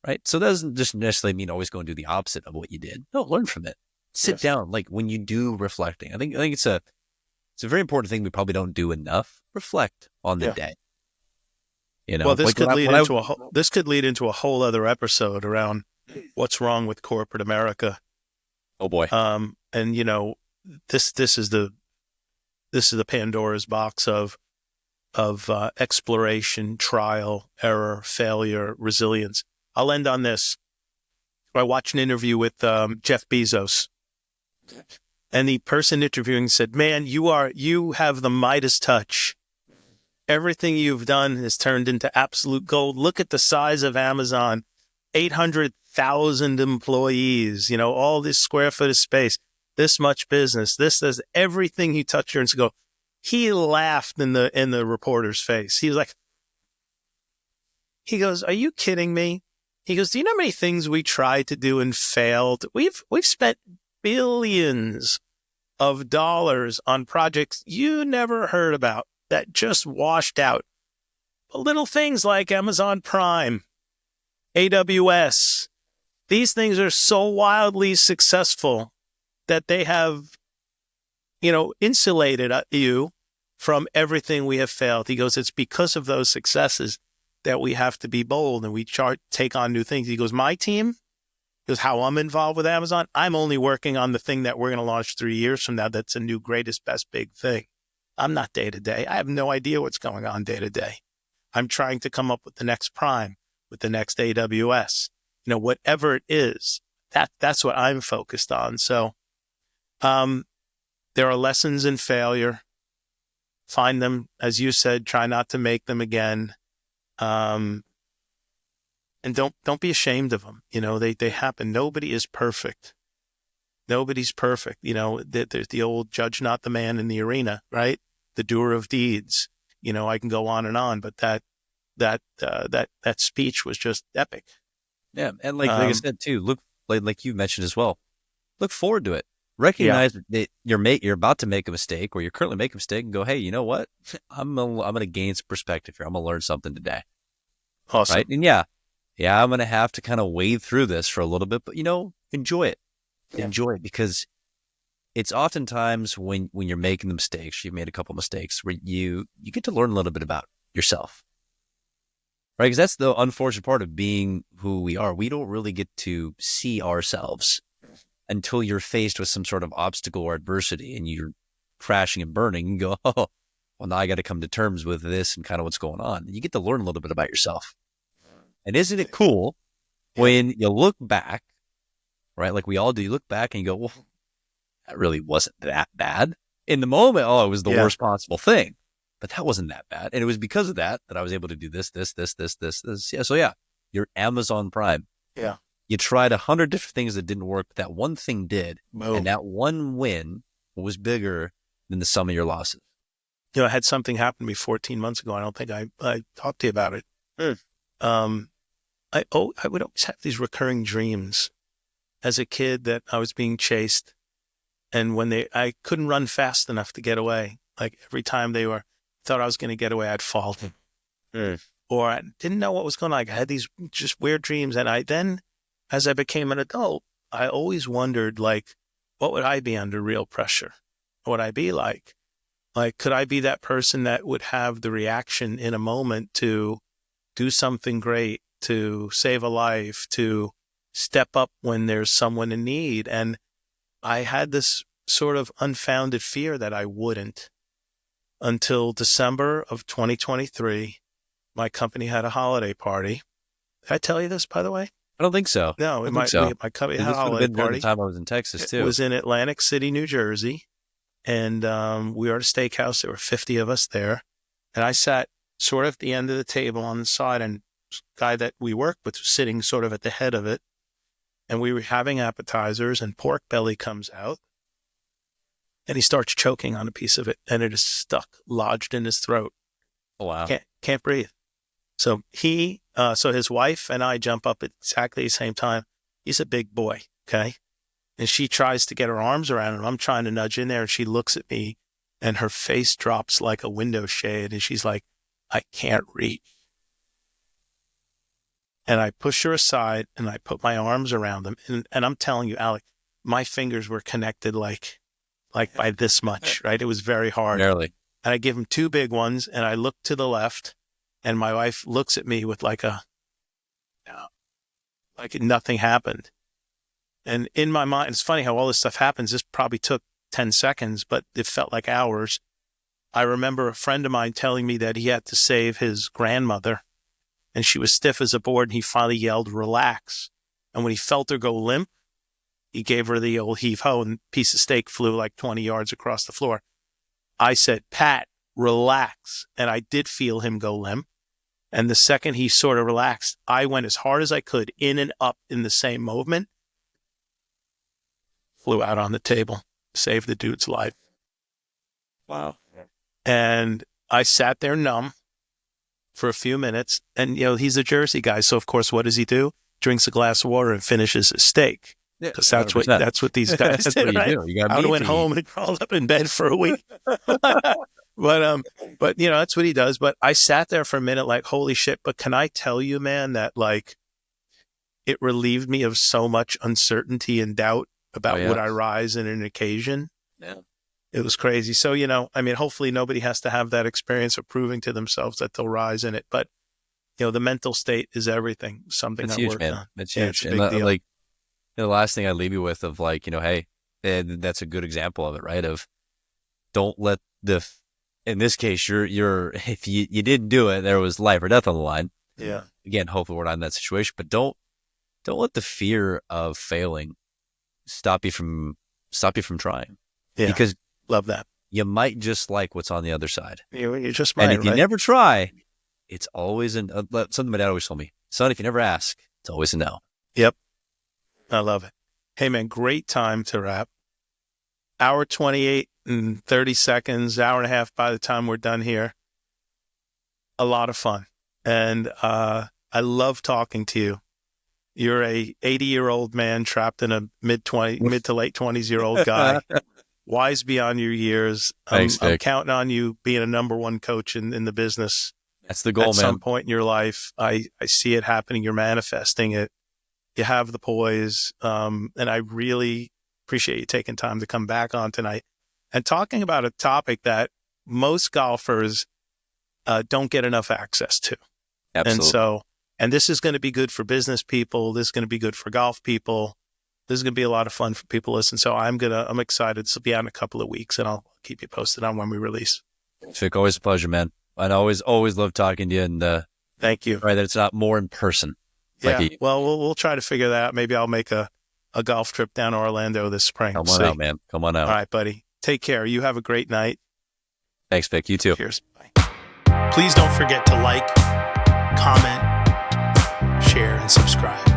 S2: right? So that doesn't just necessarily mean always go and do the opposite of what you did. No, learn from it. Sit down. Like when you do reflecting, I think it's a very important thing we probably don't do enough. Reflect on the day.
S1: Well, this could lead into a whole other episode around what's wrong with corporate America.
S2: Oh boy.
S1: And this is the Pandora's box of exploration, trial, error, failure, resilience. I'll end on this. I watched an interview with Jeff Bezos, and the person interviewing said, "Man, you have the Midas touch. Everything you've done has turned into absolute gold. Look at the size of Amazon, 800,000 employees. All this square foot of space, this much business. This does everything you touch here." And go. He laughed in the reporter's face. He was like, he goes, "Are you kidding me?" He goes, "Do you know how many things we tried to do and failed? We've spent billions of dollars on projects you never heard about that just washed out. Little things like Amazon Prime, AWS. These things are so wildly successful that they have, insulated you from everything we have failed." He goes, "It's because of those successes that we have to be bold and we take on new things." He goes, "My team," because how I'm involved with Amazon, I'm only working on the thing that we're going to launch 3 years from now. That's a new greatest, best big thing. I'm not day to day. I have no idea what's going on day to day. I'm trying to come up with the next Prime, with the next AWS, whatever it is, that's what I'm focused on. So, there are lessons in failure. Find them, as you said, try not to make them again. And don't be ashamed of them. They happen. Nobody is perfect. Nobody's perfect. There's the old judge not the man in the arena, right? The doer of deeds. I can go on and on, but that speech was just epic.
S2: Yeah, and like I said too, look like you mentioned as well. Look forward to it. Recognize that you're about to make a mistake, or you're currently making a mistake, and go, "Hey, you know what? I'm gonna gain some perspective here. I'm gonna learn something today."
S1: Awesome.
S2: Right? And I'm gonna have to kind of wade through this for a little bit, but enjoy it. Yeah. Enjoy it, because it's oftentimes when you're making the mistakes, you've made a couple mistakes, where you get to learn a little bit about yourself. Right? Because that's the unfortunate part of being who we are. We don't really get to see ourselves until you're faced with some sort of obstacle or adversity and you're crashing and burning and go, oh, well, now I got to come to terms with this and kind of what's going on. You get to learn a little bit about yourself. And isn't it cool when you look back, right? Like we all do, you look back and you go, well, that really wasn't that bad. In the moment, oh, it was the worst possible thing. But that wasn't that bad. And it was because of that I was able to do this. Yeah. So yeah, you're Amazon Prime.
S1: Yeah.
S2: You tried 100 different things that didn't work, but that one thing did.
S1: Boom.
S2: And that one win was bigger than the sum of your losses.
S1: I had something happen to me 14 months ago. I don't think I talked to you about it. I would always have these recurring dreams as a kid that I was being chased. And when I couldn't run fast enough to get away. Like every time they thought I was going to get away, I'd fall. Or I didn't know what was going on. Like I had these just weird dreams. And as I became an adult, I always wondered, like, what would I be under real pressure? What would I be like? Like, could I be that person that would have the reaction in a moment to do something great, to save a life, to step up when there's someone in need? And I had this sort of unfounded fear that I wouldn't until December of 2023. My company had a holiday party. Did I tell you this, by the way?
S2: I don't think so.
S1: No,
S2: my
S1: company had a holiday party.
S2: During the time I was in Texas, too.
S1: It was in Atlantic City, New Jersey. And we were at a steakhouse. There were 50 of us there. And I sat sort of at the end of the table on the side, and the guy that we worked with was sitting sort of at the head of it. And we were having appetizers, and pork belly comes out. And he starts choking on a piece of it, and it is stuck, lodged in his throat.
S2: Oh, wow.
S1: Can't breathe. So so his wife and I jump up at exactly the same time. He's a big boy, okay? And she tries to get her arms around him. I'm trying to nudge in there, and she looks at me, and her face drops like a window shade, and she's like, I can't reach. And I push her aside, and I put my arms around him. And I'm telling you, Alec, my fingers were connected like by this much, right? It was very hard.
S2: Barely.
S1: And I give him two big ones, and I look to the left, and my wife looks at me with like nothing happened. And in my mind, it's funny how all this stuff happens. This probably took 10 seconds, but it felt like hours. I remember a friend of mine telling me that he had to save his grandmother, and she was stiff as a board, and he finally yelled, relax. And when he felt her go limp, he gave her the old heave-ho, and a piece of steak flew like 20 yards across the floor. I said, Pat, relax. And I did feel him go limp. And the second he sort of relaxed, I went as hard as I could in and up in the same movement, flew out on the table, saved the dude's life.
S2: Wow.
S1: And I sat there numb for a few minutes. And, he's a Jersey guy. So, of course, what does he do? Drinks a glass of water and finishes his steak. Because that's what these guys did, right? I went home and crawled up in bed for a week. But that's what he does. But I sat there for a minute like, holy shit. But can I tell you, man, that like it relieved me of so much uncertainty and doubt about would I rise in an occasion?
S2: Yeah.
S1: It was crazy. So, hopefully nobody has to have that experience of proving to themselves that they'll rise in it. But, the mental state is everything. Something
S2: that's
S1: I
S2: huge,
S1: worked
S2: man.
S1: on.
S2: That's huge.
S1: It's a big deal.
S2: Like, the last thing I leave you with of like, hey, that's a good example of it, right? Of don't let in this case, if you didn't do it, there was life or death on the line.
S1: Yeah.
S2: Again, hopefully we're not in that situation, but don't let the fear of failing stop you from trying.
S1: Yeah.
S2: Because
S1: love that.
S2: You might just like what's on the other side.
S1: You just might.
S2: And if you never try, it's always something my dad always told me, son, if you never ask, it's always a no.
S1: Yep. I love it. Hey, man, great time to wrap. Hour 28 and 30 seconds, hour and a half by the time we're done here. A lot of fun. And I love talking to you. You're a 80-year-old man trapped in a mid to late 20s-year-old guy. Wise beyond your years.
S2: Thanks,
S1: I'm counting on you being a number one coach in the business.
S2: That's the goal, man.
S1: At some point in your life, I see it happening. You're manifesting it. You have the poise, and I really appreciate you taking time to come back on tonight and talking about a topic that most golfers don't get enough access to.
S2: Absolutely.
S1: And this is going to be good for business people. This is going to be good for golf people. This is going to be a lot of fun for people to listen. So I'm excited. This will be out in a couple of weeks, and I'll keep you posted on when we release.
S2: Vic, always a pleasure, man. And I always love talking to you. And
S1: thank you.
S2: Right, that it's not more in person.
S1: Yeah. Well, we'll try to figure that out. Maybe I'll make a golf trip down to Orlando this spring.
S2: Come on out, man. Come on out.
S1: All right, buddy. Take care. You have a great night.
S2: Thanks, Vic. You too.
S1: Cheers. Bye. Please don't forget to like, comment, share, and subscribe.